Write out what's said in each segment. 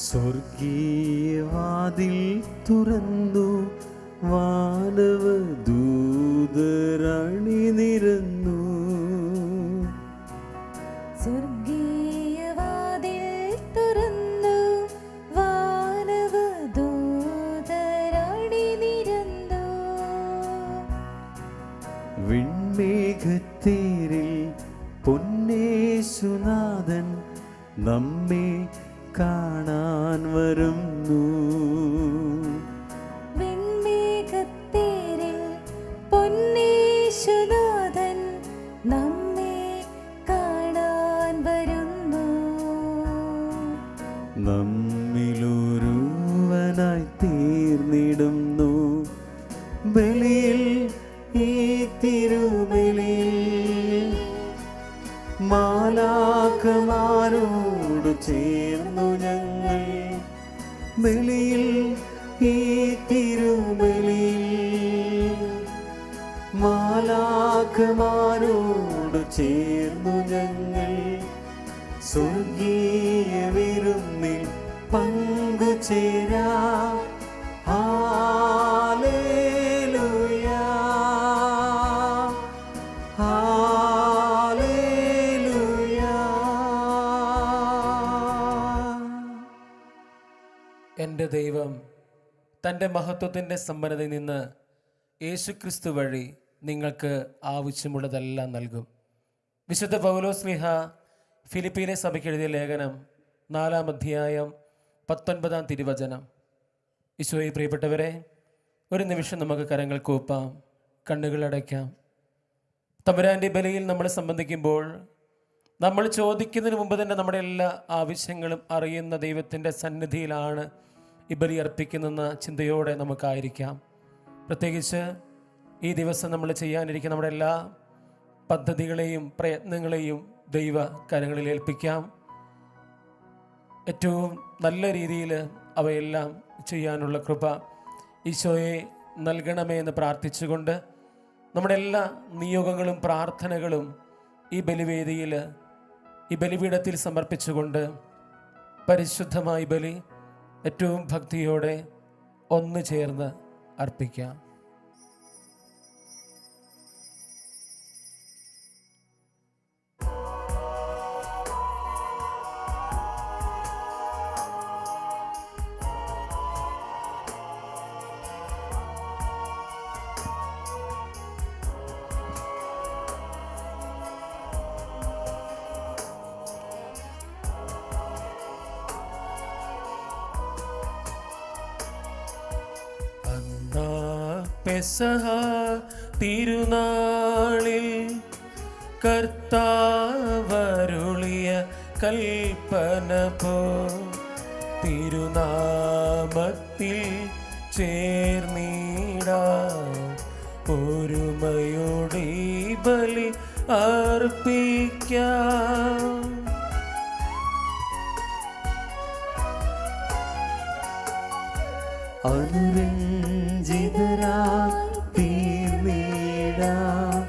സ്വർഗീയവാതിൽ തുറന്നു വാനവദൂതരണി നിരന്നു. സ്വർഗീയവാതിൽ തുറന്നു വാനവദൂതരണി നിരന്നു. വിൺമേഘത്തേരിൽ പൊന്നേശുനാഥൻ നമ്മെ കാണാൻ വരുന്നു. വിൺമേഘത്തേരിൽ പൊന്നേശുനാഥൻ നമ്മെ കാണാൻ വരുന്നു. നമ്മിലൊരുവനായി തീർന്നിടുന്നു ബലിയിൽ, ഈ തിരുബലിയിൽ മാലാഖമാരോട് ചേർന്നു ഞങ്ങൾ. ബലിയിൽ, ഈ തിരുബലിയിൽ മാലാഖമാരോട് ചേർന്നു ഞങ്ങൾ. സ്വർഗീയ വിരുന്നിൽ പങ്കുചേരാം. Hallelujah, hallelujah. എൻ്റെ ദൈവം തൻ്റെ മഹത്വത്തിൻ്റെ സമ്പന്നതയിൽ നിന്ന് യേശുക്രിസ്തു വഴി നിങ്ങൾക്ക് ആവശ്യമുള്ളതെല്ലാം നൽകും. വിശുദ്ധ പൗലോസ്ലീഹ ഫിലിപ്പീനെ സഭയ്ക്ക് എഴുതിയ ലേഖനം 4-ാം അധ്യായം 19-ാം തിരുവചനം. ഈശോയെ പ്രിയപ്പെട്ടവരെ, ഒരു നിമിഷം നമുക്ക് കരങ്ങൾ കൂപ്പാം, കണ്ണുകൾ അടയ്ക്കാം. തമ്പുരാൻ്റെ ബലിയിൽ നമ്മൾ സംബന്ധിക്കുമ്പോൾ നമ്മൾ ചോദിക്കുന്നതിന് മുമ്പ് തന്നെ നമ്മുടെ എല്ലാ ആവശ്യങ്ങളും അറിയുന്ന ദൈവത്തിൻ്റെ സന്നിധിയിലാണ് ഈ ബലി അർപ്പിക്കുന്ന ചിന്തയോടെ നമുക്കായിരിക്കാം. പ്രത്യേകിച്ച് ഈ ദിവസം നമ്മൾ ചെയ്യാനിരിക്കുന്ന നമ്മുടെ എല്ലാ പദ്ധതികളെയും പ്രയത്നങ്ങളെയും ദൈവ കരങ്ങളിൽ ഏൽപ്പിക്കാം. ഏറ്റവും നല്ല രീതിയിൽ അവയെല്ലാം ചെയ്യാനുള്ള കൃപ ഈശോയെ നൽകണമേ എന്ന് പ്രാർത്ഥിച്ചുകൊണ്ട് നമ്മുടെ എല്ലാ നിയോഗങ്ങളും പ്രാർത്ഥനകളും ഈ ബലിവേദിയിൽ, ഈ ബലിപീഠത്തിൽ സമർപ്പിച്ചുകൊണ്ട് പരിശുദ്ധമായ ബലി ഏറ്റവും ഭക്തിയോടെ ഒന്ന് ചേർന്ന് അർപ്പിക്കാം. പെസഹ തിരുനാളിൽ കർത്താവരുളിയ കൽപ്പന പോ തിരുനാമത്തിൽ ചേർന്നിടാം. ഒരുമയോടെ ബലി അർപ്പിക്കാം. അനുരഞ്ജിതരാം തീർന്നിടാം.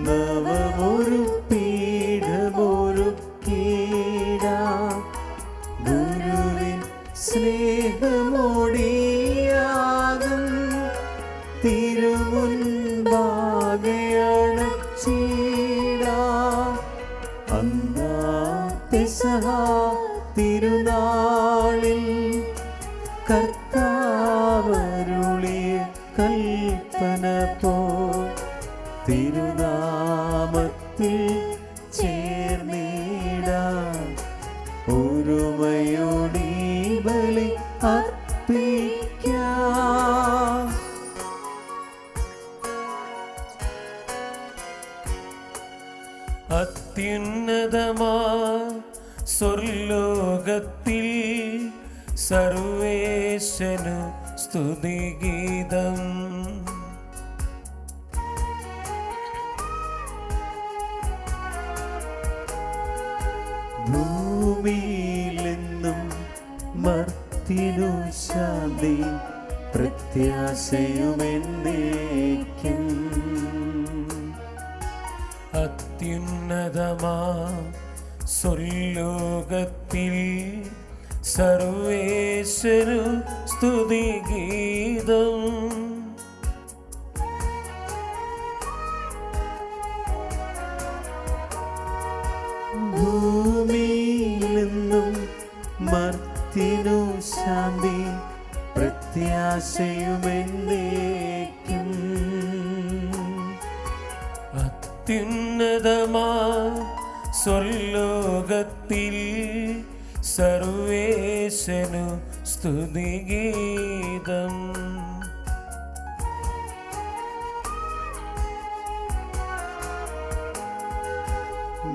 നവമൊരു പീഠമൊരുക്കിടാം. ഗുരുവിൻ സ്നേഹമോടിയാകും തിരുമുൻപാകെ അണച്ചിടാം. അന്നാ പെസഹ തിരുനാളിൽ കർത്താവരുളിയ കൽപ്പന പോ തിരുനാമത്തിൽ ചേർന്നിടാം. ഒരുമയോടെ ബലി അർപ്പിക്കാം. അത്യുന്നതമാ സ്വർലോകത്തിൽ സർവേശനു സ്തുതിഗീതം. ഭൂമിയിലെന്നും മർത്യനു ശാന്തി പ്രത്യാശയുമെന്നേക്കും. അത്യുന്നതമാ സ്വർലോകത്തിൽ സർവേശ്വരു സ്തുതിഗീതം. ഭൂമിയിലെന്നും മർത്യനു ശാന്തി പ്രത്യാശയുമെന്നേക്കും. അത്യുന്നതമാ സ്വർലോകത്തിൽ സർവേശനു സ്തുതിഗീതം.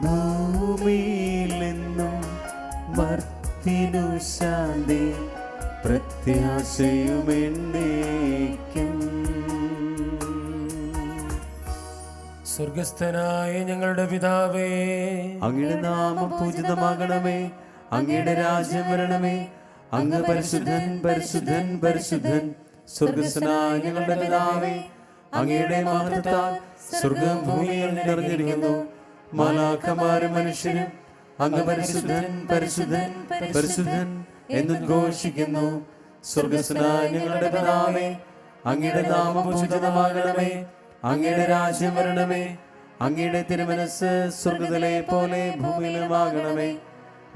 ഭൂമിയിലെന്നും മർത്യനു ശാന്തി പ്രത്യാശയുമെന്നേക്കും. സ്വർഗസ്ഥനായ ഞങ്ങളുടെ പിതാവേ, അങ്ങയുടെ നാമം പൂജിതമാകണമേ. അങ്ങയുടെ രാജ്യം വരണമേ. അങ്ങ് പരിശുദ്ധൻ പരിശുദ്ധൻ പരിശുദ്ധൻ. സ്വർഗസ്ഥനായ ഞങ്ങളുടെ പിതാവേ, അങ്ങയുടെ മഹത്വത്താൽ സ്വർഗം ഭൂമിയിൽ നിറഞ്ഞിരിക്കുന്നു. മാലാഖമാരും മനുഷ്യരും അങ്ങ് പരിശുദ്ധൻ പരിശുദ്ധൻ പരിശുദ്ധൻ എന്നുദ്ഘോഷിക്കുന്നു. സ്വർഗസ്ഥനായ ഞങ്ങളുടെ പിതാവേ, അങ്ങയുടെ നാമം പൂജിതമാകണമേ. അങ്ങയുടെ രാജ്യം വരണമേ. അങ്ങയുടെ തിരുമനസ്സ് സ്വർഗ്ഗത്തിലെ പോലെ ഭൂമിയിലുമാകണമേ.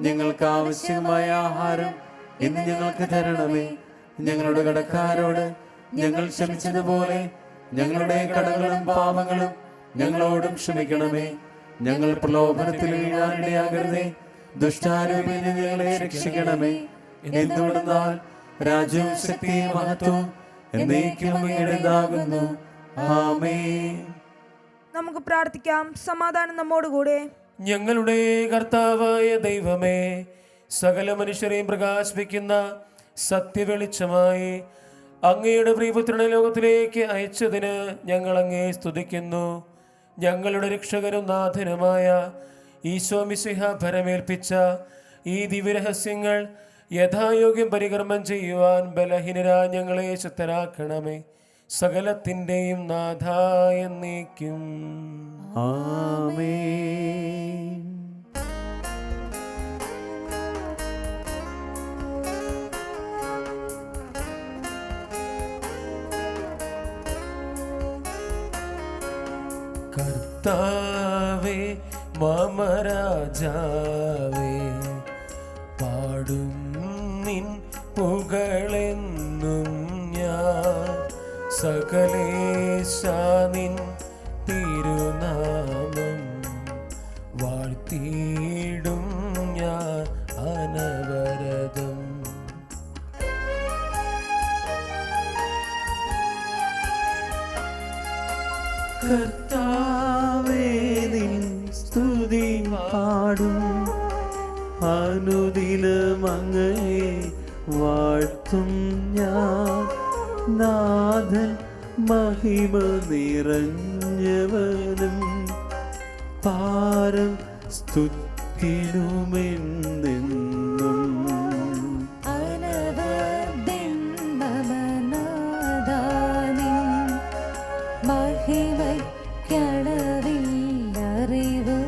ഞങ്ങൾക്ക് ആവശ്യമായ ആഹാരം ഇന്ന് ഞങ്ങൾക്ക് തരണമേ. ഞങ്ങളുടെ കടക്കാരോട് ഞങ്ങൾ ക്ഷമിച്ചതുപോലെ ഞങ്ങളുടെ കടങ്ങളും പാപങ്ങളും ഞങ്ങളോടും ക്ഷമിക്കണമേ. ഞങ്ങൾ പ്രലോഭനത്തിൽ വീഴാനിടയാകരുതേ. ദുഷ്ടാരൂപിൽ നിന്ന് ഞങ്ങളെ രക്ഷിക്കണമേ. എന്തുകൊണ്ടെന്നാൽ രാജ്യവും ശക്തിയും മഹത്വവും എന്നേക്കും അങ്ങയുടേതാകുന്നു. ആമേൻ. നമുക്ക് പ്രാർത്ഥിക്കാം. സമാധാനം നമ്മോടുകൂടെ. ഞങ്ങളുടെ കർത്താവായ ദൈവമേ, സകല മനുഷ്യരെയും പ്രകാശിപ്പിക്കുന്ന സത്യവെളിച്ചമായി അങ്ങയുടെ പ്രിയപുത്രനെ ലോകത്തിലേക്ക് അയച്ചതിന് ഞങ്ങൾ അങ്ങേ സ്തുതിക്കുന്നു. ഞങ്ങളുടെ രക്ഷകനും നാഥനുമായ ഈശോ മിശിഹ ഭരമേൽപ്പിച്ച ഈ ദിവ്യരഹസ്യങ്ങൾ യഥായോഗ്യം പരികർമ്മം ചെയ്യുവാൻ ബലഹീനരായ ഞങ്ങളെ ശക്തരാക്കണമേ. സകലത്തിൻ്റെയും നാഥായ എന്നേക്കും. ആമേൻ. കർത്താവേ മമരാജാവേ, പാടും നിൻ പുകളെന്നും ഞാൻ. സകലേശാ നിൻ തിരുനാമം വാഴ്ത്തിയിടും ഞാൻ അനവരതം. കർത്താവേ നിൻ സ്തുതി പാടും. അനുദിനം അങ്ങയെ വാഴ്ത്തും ഞാൻ. നാഥൻ മഹിമ നിറഞ്ഞവനും പാരം സ്തുതിനുമെന്നെന്നും. അനവദ്യം നമനാദാനിൻ മഹിമയ്ക്കളവില്ലറിവു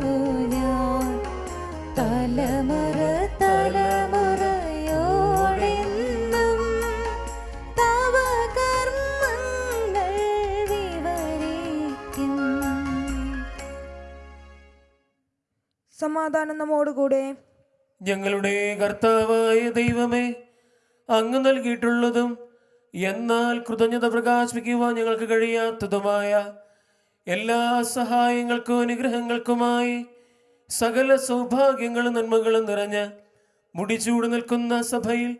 ഞാൻ. തലമുറ തലമുറയോടെന്നും തവ കർമ്മങ്ങൾ വിവരിക്കും. സമാധാനം നമ്മോടുകൂടെ. ഞങ്ങളുടെ കർത്താവായ ദൈവമേ, അങ്ങ് നൽകിയിട്ടുള്ളതും എന്നാൽ കൃതജ്ഞത പ്രകാശിപ്പിക്കുവാൻ ഞങ്ങൾക്ക് കഴിയാത്തതുമായ എല്ലാ സഹായങ്ങൾക്കും അനുഗ്രഹങ്ങൾക്കുമായി സകല സൗഭാഗ്യങ്ങളും നന്മകളും നിറഞ്ഞ് മുടിച്ചൂട് നിൽക്കുന്ന സഭയിൽ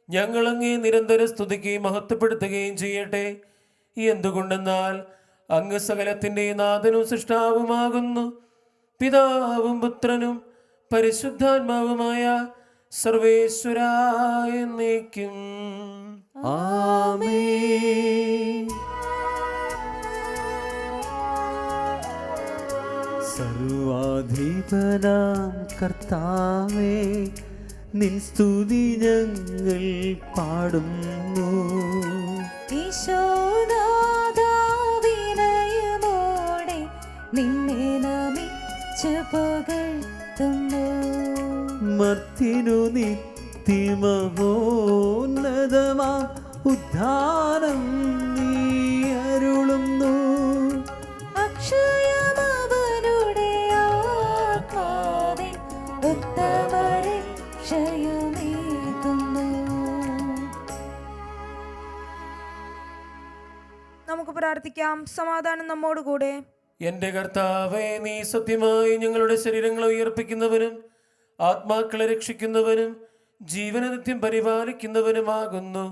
ഞങ്ങൾ അങ്ങേ നിരന്തരം സ്തുതിക്കുകയും മഹത്വപ്പെടുത്തുകയും ചെയ്യട്ടെ. എന്തുകൊണ്ടെന്നാൽ അങ്ങ് സകലത്തിൻ്റെ നാഥനും സൃഷ്ടാവുമാകുന്നു. പിതാവും പുത്രനും പരിശുദ്ധാത്മാവുമായ സർവേശ്വരായ എന്നേക്കും. ആമേൻ. സർവാധിപനാം കർത്താവേ, നിൻ സ്തുതി ഞങ്ങൾ പാടുന്നു. ഈശോനാഥാ വിനയമോടെ നിന്നെ നമിച്ചു പുകഴ്ത്തുന്നു. മർത്യനു നിത്യ അതിമഹോന്നതമാ ഉദ്ധാനം നീ അരുളുന്നു. അക്ഷയമവനുടെ ആത്മാവിൻ ഉത്തമരക്ഷയുമേകുന്നു. നമുക്ക് പ്രാർത്ഥിക്കാം. സമാധാനം നമ്മോടുകൂടെ. എന്റെ കർത്താവേ, നീ സത്യമായി ഞങ്ങളുടെ ശരീരങ്ങളെ ഉയർപ്പിക്കുന്നവനും ആത്മാക്കളെ രക്ഷിക്കുന്നവനും ജീവനെ നിത്യം പരിപാലിക്കുന്നവനുമാകുന്നു.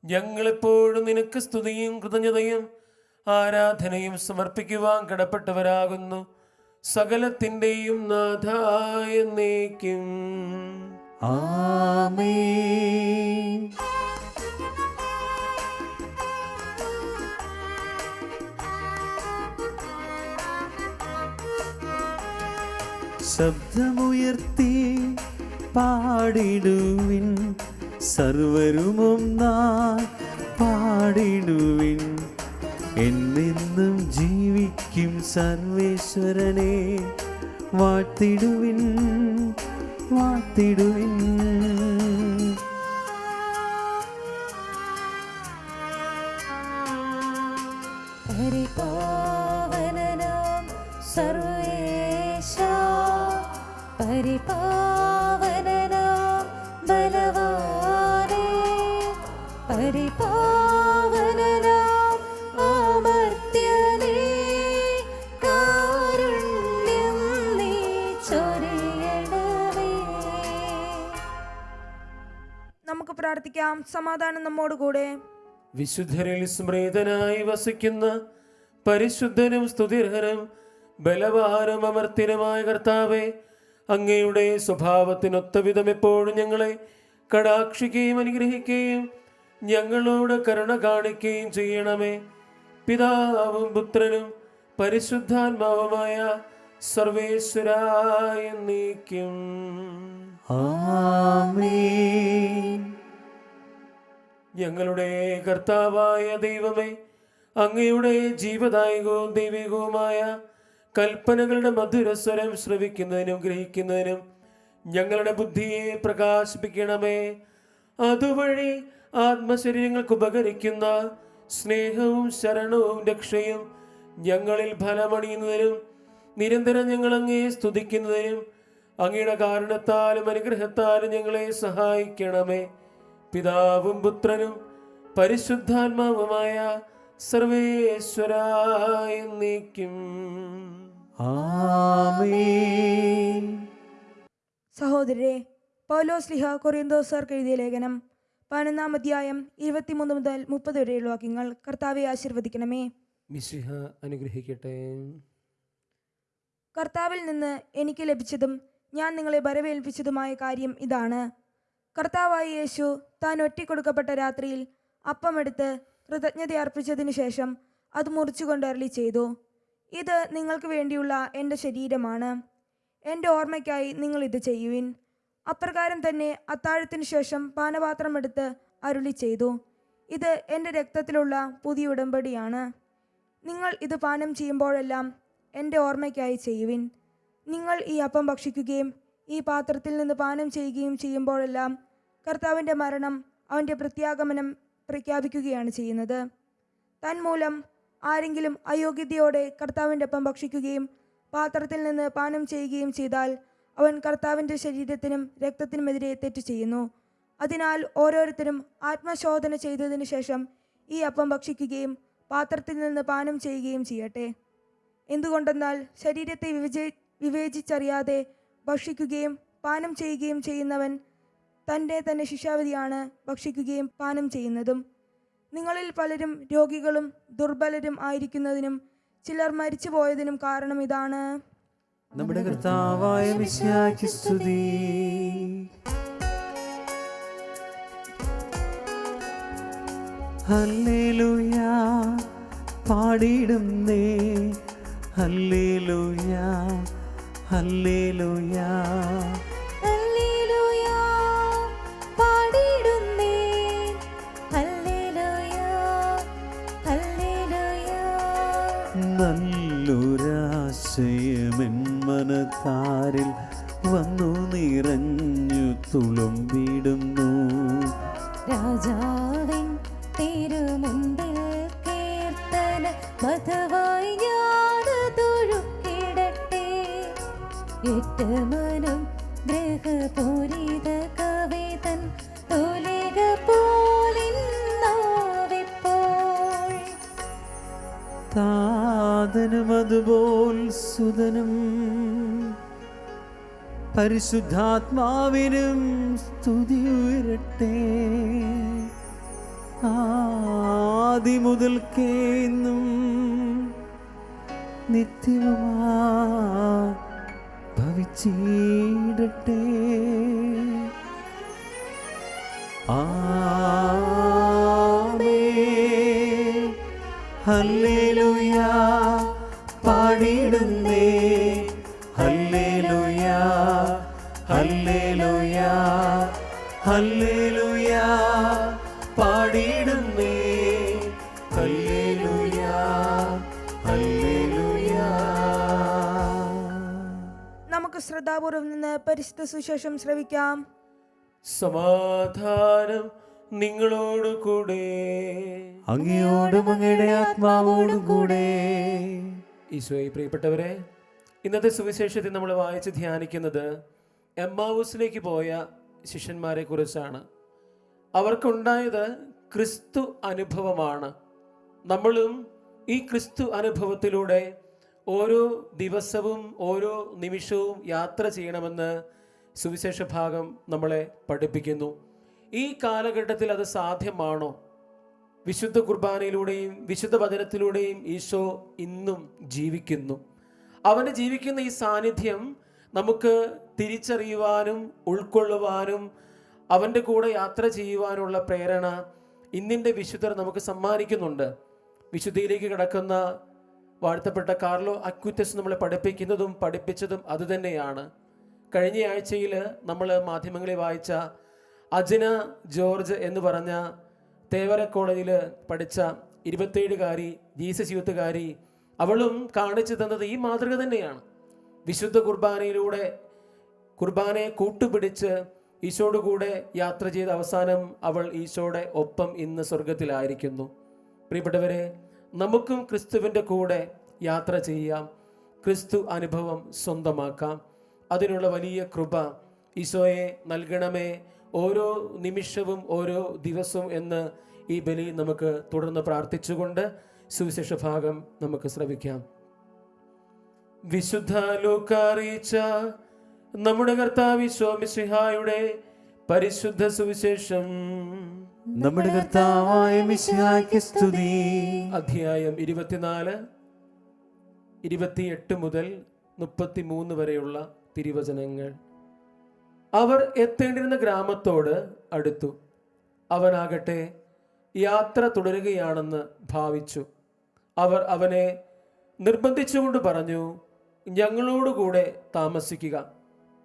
ഞങ്ങളെപ്പോഴും നിനക്ക് സ്തുതിയും കൃതജ്ഞതയും ആരാധനയും സമർപ്പിക്കുവാൻ കടപ്പെട്ടവരാകുന്നു. സകലത്തിൻ്റെയും നാഥായ എന്നേക്കും. ആമേൻ. ശബ്ദമുയർത്തി പാടിടുവിൻ, സർവരുമൊന്നായി പാടിടുവിൻ. എന്നെന്നും ജീവിക്കും സർവേശ്വരനെ വാഴ്ത്തിടുവിൻ, വാഴ്ത്തിടുവിൻ. പരിപാവനനാം സർവേശാ, പരിപാവനനാം ബലവാനേ, പരിപാവനനാം അമർത്യനേ, കാരുണ്യം നീ ചൊരിയണമേ. നമുക്ക് പ്രാർത്ഥിക്കാം. സമാധാനം നമ്മോടുകൂടെ. വിശുദ്ധരിൽ സ്മൃതനായി വസിക്കുന്ന പരിശുദ്ധനും സ്തുതിർഹനും ബലവാനും അമർത്യനുമായ കർത്താവേ, അങ്ങയുടെ സ്വഭാവത്തിനൊത്ത വിധം എപ്പോഴും ഞങ്ങളെ കടാക്ഷിക്കുകയും അനുഗ്രഹിക്കുകയും ഞങ്ങളോട് കരുണ കാണിക്കുകയും ചെയ്യണമേ. പിതാവും പുത്രനും പരിശുദ്ധാത്മാവുമായ സർവേശ്വരായ എന്നേക്കും. ആമേൻ. ഞങ്ങളുടെ കർത്താവായ ദൈവമേ, അങ്ങയുടെ ജീവദായകവും ദൈവികവുമായ കൽപ്പനകളുടെ മധുരസ്വരം ശ്രവിക്കുന്നതിനും ഗ്രഹിക്കുന്നതിനും ഞങ്ങളുടെ ബുദ്ധിയെ പ്രകാശിപ്പിക്കണമേ. അതുവഴി ആത്മശരീരങ്ങൾക്ക് ഉപകരിക്കുന്ന സ്നേഹവും ശരണവും രക്ഷയും ഞങ്ങളിൽ ഫലമണിയുന്നതിനും നിരന്തരം ഞങ്ങൾ അങ്ങയെ സ്തുതിക്കുന്നതിനും അങ്ങയുടെ കാരണത്താലും അനുഗ്രഹത്താലും ഞങ്ങളെ സഹായിക്കണമേ. പിതാവും പുത്രനും പരിശുദ്ധാത്മാവുമായ സർവേശ്വരായ എന്നേക്കും. ആമേൻ. സഹോദരരെ, പൗലോസ്ലീഹ കൊറിന്തോസർക്ക് എഴുതിയ ലേഖനം 11-ാം അധ്യായം 23 മുതൽ 30 വരെയുള്ള വാക്യങ്ങൾ. കർത്താവെ ആശീർവദിക്കണമേ. മിശിഹ അനുഗ്രഹിക്കട്ടെ. കർത്താവിൽ നിന്ന് എനിക്ക് ലഭിച്ചതും ഞാൻ നിങ്ങളെ വരവേൽപ്പിച്ചതുമായ കാര്യം ഇതാണ്. കർത്താവായ യേശു താൻ ഒറ്റിക്കൊടുക്കപ്പെട്ട രാത്രിയിൽ അപ്പമെടുത്ത് കൃതജ്ഞത അർപ്പിച്ചതിനു ശേഷം അത് മുറിച്ചുകൊണ്ട് അരുളി ചെയ്തു, ഇത് നിങ്ങൾക്ക് വേണ്ടിയുള്ള എൻ്റെ ശരീരമാണ്. എൻ്റെ ഓർമ്മയ്ക്കായി നിങ്ങൾ ഇത് ചെയ്യുവിൻ. അപ്രകാരം തന്നെ അത്താഴത്തിനു ശേഷം പാനപാത്രം എടുത്ത് അരുളി ചെയ്തു, ഇത് എൻ്റെ രക്തത്തിലുള്ള പുതിയ ഉടമ്പടിയാണ്. നിങ്ങൾ ഇത് പാനം ചെയ്യുമ്പോഴെല്ലാം എൻ്റെ ഓർമ്മയ്ക്കായി ചെയ്യുവിൻ. നിങ്ങൾ ഈ അപ്പം ഭക്ഷിക്കുകയും ഈ പാത്രത്തിൽ നിന്ന് പാനം ചെയ്യുകയും ചെയ്യുമ്പോഴെല്ലാം കർത്താവിൻ്റെ മരണം, അവൻ്റെ പ്രത്യാഗമനം പ്രഖ്യാപിക്കുകയാണ് ചെയ്യുന്നത്. തന്മൂലം ആരെങ്കിലും അയോഗ്യതയോടെ കർത്താവിൻ്റെ അപ്പം ഭക്ഷിക്കുകയും പാത്രത്തിൽ നിന്ന് പാനം ചെയ്യുകയും ചെയ്താൽ അവൻ കർത്താവിൻ്റെ ശരീരത്തിനും രക്തത്തിനുമെതിരെ തെറ്റ് ചെയ്യുന്നു. അതിനാൽ ഓരോരുത്തരും ആത്മശോധന ചെയ്തതിനു ശേഷം ഈ അപ്പം ഭക്ഷിക്കുകയും പാത്രത്തിൽ നിന്ന് പാനം ചെയ്യുകയും ചെയ്യട്ടെ. എന്തുകൊണ്ടെന്നാൽ ശരീരത്തെ വിവേചിച്ചറിയാതെ ഭക്ഷിക്കുകയും പാനം ചെയ്യുകയും ചെയ്യുന്നവൻ തൻ്റെ തന്നെ ശിക്ഷാവിധിയാണ് ഭക്ഷിക്കുകയും പാനം ചെയ്യുന്നതും. നിങ്ങളിൽ പലരും രോഗികളും ദുർബലരും ആയിരിക്കുന്നതിനും ചിലർ മരിച്ചുപോയതിനും കാരണം ഇതാണ്. നമ്മുടെ കർത്താവായ മിശിഹായ്ക്ക് സ്തുതി. ഹല്ലേലൂയ പാടിടുന്നേ, ഹല്ലേലൂയ ഹല്ലേലൂയ. ഹല്ലേലൂയ പാടിടുന്നേ, ഹല്ലേലൂയ ഹല്ലേലൂയ. നല്ലൊരാശയമെൻ മനത്താരിൽ വന്നു നിറഞ്ഞു തുളുമ്പിടുന്നു. രാജാവിൻ തിരുമുമ്പിൽ കീർത്തന മധുവായി ഞാനതൊഴുക്കിടട്ടെ. ഏറ്റമനം ഗ്രഹപൂരിത കവിതൻ തുലിക പോലിന്നാവിപ്പോൾ. താതനും അതുപോൽ സുതനും പരിശുദ്ധാത്മാവിനും സ്തുതി ഉയരട്ടെ. ആദി മുതൽക്കേന്നും നിത്യവുമായി ഭവിച്ചിടട്ടെ. ആമേൻ. ഹല്ലേലൂയ പാടിടുന്നേ. ഹല്ലേലൂയ ഹല്ലേലൂയ ഹല്ലേലൂയ പാടിടുന്നേ. ഹല്ലേലൂയ ഹല്ലേലൂയ. നമുക്ക് ശ്രദ്ധാപൂർവം നിന്ന് പരിശുദ്ധ സുവിശേഷം ശ്രവിക്കാം. സമാധാനം നിങ്ങളോട് കൂടെ. അങ്ങയോടും അങ്ങയുടെ ആത്മാവോടും കൂടെ. ഈശോയെ പ്രിയപ്പെട്ടവരെ, ഇന്നത്തെ സുവിശേഷത്തിൽ നമ്മൾ വായിച്ച് ധ്യാനിക്കുന്നത് എമ്മാവൂസിലേക്ക് പോയ ശിഷ്യന്മാരെ കുറിച്ചാണ്. അവർക്കുണ്ടായത് ക്രിസ്തു അനുഭവമാണ്. നമ്മളും ഈ ക്രിസ്തു അനുഭവത്തിലൂടെ ഓരോ ദിവസവും ഓരോ നിമിഷവും യാത്ര ചെയ്യണമെന്ന് സുവിശേഷ ഭാഗം നമ്മളെ പഠിപ്പിക്കുന്നു. ഈ കാലഘട്ടത്തിൽ അത് സാധ്യമാണോ? വിശുദ്ധ കുർബാനയിലൂടെയും വിശുദ്ധ വചനത്തിലൂടെയും ഈശോ ഇന്നും ജീവിക്കുന്നു. അവന് ജീവിക്കുന്ന ഈ സാന്നിധ്യം നമുക്ക് തിരിച്ചറിയുവാനും ഉൾക്കൊള്ളുവാനും അവൻ്റെ കൂടെ യാത്ര ചെയ്യുവാനുള്ള പ്രേരണ ഇന്നിൻ്റെ വിശുദ്ധർ നമുക്ക് സമ്മാനിക്കുന്നുണ്ട്. വിശുദ്ധിയിലേക്ക് കിടക്കുന്ന വാഴ്ത്തപ്പെട്ട കാർലോ അക്വിറ്റസ് നമ്മളെ പഠിപ്പിക്കുന്നതും പഠിപ്പിച്ചതും അതുതന്നെയാണ്. കഴിഞ്ഞ ആഴ്ചയിൽ നമ്മൾ മാധ്യമങ്ങളിൽ വായിച്ച അജന ജോർജ് എന്ന് പറഞ്ഞ തേവര കോളേജിൽ പഠിച്ച 27കാരി ജീസസ് യൂത്തുകാരി, അവളും കാണിച്ചു തന്നത് ഈ മാതൃക തന്നെയാണ്. വിശുദ്ധ കുർബാനയിലൂടെ കുർബാനയെ കൂട്ടുപിടിച്ച് ഈശോയുടെ കൂടെ യാത്ര ചെയ്ത അവസാനം അവൾ ഈശോയുടെ ഒപ്പം ഇന്ന് സ്വർഗത്തിലായിരിക്കുന്നു. പ്രിയപ്പെട്ടവരെ, നമുക്കും ക്രിസ്തുവിൻ്റെ കൂടെ യാത്ര ചെയ്യാം, ക്രിസ്തു അനുഭവം സ്വന്തമാക്കാം. അതിനുള്ള വലിയ കൃപ ഈശോയെ നൽകണമേ ഓരോ നിമിഷവും ഓരോ ദിവസവും എന്ന് ഈ ബലി നമുക്ക് തുടർന്ന് പ്രാർത്ഥിച്ചുകൊണ്ട് സുവിശേഷ ഭാഗം നമുക്ക് ശ്രവിക്കാം. വിശുദ്ധ ലൂക്ക അറിയിച്ച നമ്മുടെ കർത്താവ് ഈശോ മിശിഹായുടെ പരിശുദ്ധ സുവിശേഷം. നമ്മുടെ കർത്താവായ മിശിഹായ്ക്ക് സ്തുതി. അധ്യായം 24, 28 മുതൽ 33 വരെയുള്ള തിരുവചനങ്ങൾ. അവർ എത്തേണ്ടിരുന്ന ഗ്രാമത്തോട് അടുത്തു. അവനാകട്ടെ യാത്ര തുടരുകയാണെന്ന് ഭാവിച്ചു. അവർ അവനെ നിർബന്ധിച്ചുകൊണ്ട് പറഞ്ഞു, ഞങ്ങളോടുകൂടെ താമസിക്കുക,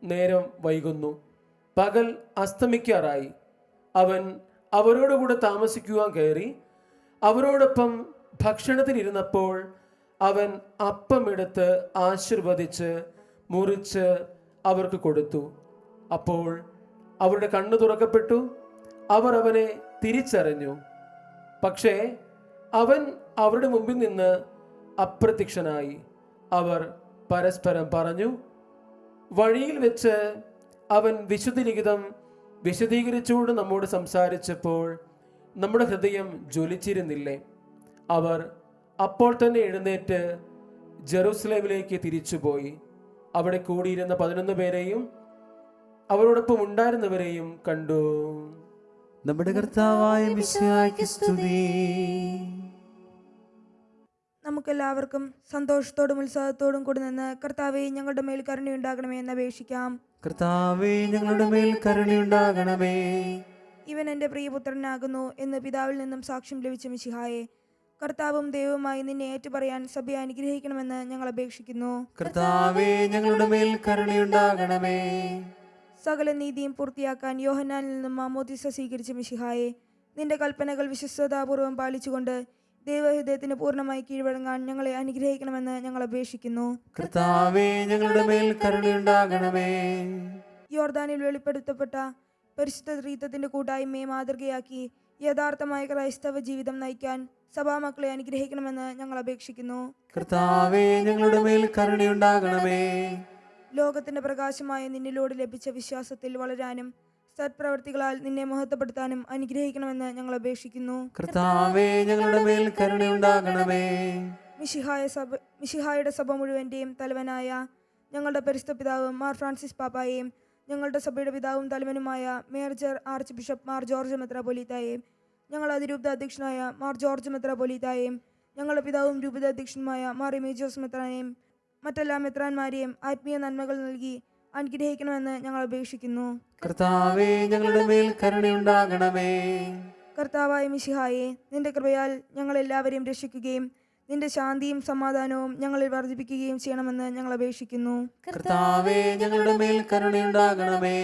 നേരം വൈകുന്നു, പകൽ അസ്തമിക്കാറായി. അവൻ അവരോടുകൂടെ താമസിക്കുവാൻ കയറി. അവരോടൊപ്പം ഭക്ഷണത്തിനിരുന്നപ്പോൾ അവൻ അപ്പമെടുത്ത് ആശീർവദിച്ച് മുറിച്ച് അവർക്ക് കൊടുത്തു. അപ്പോൾ അവരുടെ കണ്ണു തുറക്കപ്പെട്ടു. അവർ അവനെ തിരിച്ചറിഞ്ഞു. പക്ഷേ അവൻ അവരുടെ മുമ്പിൽ നിന്ന് അപ്രത്യക്ഷനായി. അവർ പരസ്പരം പറഞ്ഞു, വഴിയിൽ വെച്ച് അവൻ വിശുദ്ധ ലിഖിതം വിശദീകരിച്ചുകൊണ്ട് നമ്മോട് സംസാരിച്ചപ്പോൾ നമ്മുടെ ഹൃദയം ജ്വലിച്ചിരുന്നില്ലേ? അവർ അപ്പോൾ തന്നെ എഴുന്നേറ്റ് ജെറൂസലേമിലേക്ക് തിരിച്ചുപോയി. അവിടെ കൂടിയിരുന്ന 11 പേരെയും അവരോടൊപ്പം ഉണ്ടായിരുന്നവരെയും കണ്ടു. നമ്മുടെ കർത്താവായ മിശിഹായ്ക്ക് സ്തുതി. നമുക്കെല്ലാവർക്കും സന്തോഷത്തോടും ഉത്സാഹത്തോടും കൂടി നിന്ന് കർത്താവെ ഞങ്ങളുടെ മേൽ കരുണയുണ്ടാകണമേ എന്ന് അപേക്ഷിക്കാം. കർത്താവേ, ഞങ്ങളുടെ മേൽ കരുണയുണ്ടാകണമേ. ഇവൻ എൻ്റെ പ്രിയപുത്രനാകുന്നു എന്ന് പിതാവിൽ നിന്നും സാക്ഷ്യം ലഭിച്ച മിശിഹായെ, കർത്താവും ദൈവവുമായി നിന്നെ ഏറ്റുപറയാൻ സഭയെ അനുഗ്രഹിക്കണമെന്ന് ഞങ്ങൾ അപേക്ഷിക്കുന്നു. കർത്താവേ, ഞങ്ങളുടെ മേൽ കരുണയുണ്ടാകണമേ. സകല നീതിയും പൂർത്തിയാക്കാൻ യോഹന്നാനിൽ നിന്നും മാമോദീസ സ്വീകരിച്ച മിശിഹായെ, നിന്റെ കൽപ്പനകൾ വിശ്വസ്തതാപൂർവം പാലിച്ചുകൊണ്ട് ദൈവഹൃദയത്തിന് പൂർണ്ണമായി കീഴ്വഴങ്ങാൻ ഞങ്ങളെ അനുഗ്രഹിക്കണമെന്ന് ഞങ്ങൾ അപേക്ഷിക്കുന്നു. കർത്താവേ, ഞങ്ങളുടെ മേൽ കരുണയുണ്ടാകണമേ. യോർദാനിൽ വെളിപ്പെടുത്തപ്പെട്ട പരിശുദ്ധ ത്രിത്വത്തിന്റെ കൂട്ടായ്മയെ മാതൃകയാക്കി യഥാർത്ഥമായ ക്രൈസ്തവ ജീവിതം നയിക്കാൻ സഭാമക്കളെ അനുഗ്രഹിക്കണമെന്ന് ഞങ്ങൾ അപേക്ഷിക്കുന്നു. കർത്താവേ ഞങ്ങളുടെ മേൽ കരുണയുണ്ടാകണമേ. ലോകത്തിന്റെ പ്രകാശമായ നിന്നിലൂടെ ലഭിച്ച വിശ്വാസത്തിൽ വളരാനും സത്പ്രവർത്തികളാൽ നിന്നെ മഹത്വപ്പെടുത്താനും അനുഗ്രഹിക്കണമെന്ന് ഞങ്ങൾ അപേക്ഷിക്കുന്നു. കർത്താവേ ഞങ്ങളുടെ മേൽ കരുണയുണ്ടാകണമേ. മിശിഹായുടെ സഭ മുഴുവന്റെയും തലവനായ ഞങ്ങളുടെ പരിശുദ്ധ പിതാവ് മാർ ഫ്രാൻസിസ് പാപ്പായെയും ഞങ്ങളുടെ സഭയുടെ പിതാവും തലവനുമായ major archbishop Mar George മെത്രാപ്പൊലീത്തായെയും ഞങ്ങളുടെ അതിരൂപത അധ്യക്ഷനായ മാർ ജോർജ് മെത്രാപ്പൊലീത്തായെയും ഞങ്ങളുടെ പിതാവും രൂപത അധ്യക്ഷനുമായ മാർ എമീജിയോസ് മെത്രാനെയും മറ്റെല്ലാ മെത്രാന്മാരെയും ആത്മീയ നന്മകൾ നൽകി അനുഗ്രഹിക്കണമെന്ന് ഞങ്ങൾ അപേക്ഷിക്കുന്നു. കർത്താവേ ഞങ്ങളുടെ മേൽ കരുണയുണ്ടാകണമേ. കർത്താവായ മിശിഹായെ, നിന്റെ കൃപയാൽ ഞങ്ങൾ എല്ലാവരെയും രക്ഷിക്കുകയും നിന്റെ ശാന്തിയും സമാധാനവും ഞങ്ങളിൽ വർദ്ധിപ്പിക്കുകയും ചെയ്യണമെന്ന് ഞങ്ങൾ അപേക്ഷിക്കുന്നു. കർത്താവേ ഞങ്ങളുടെ മേൽ കരുണയുണ്ടാകണമേ.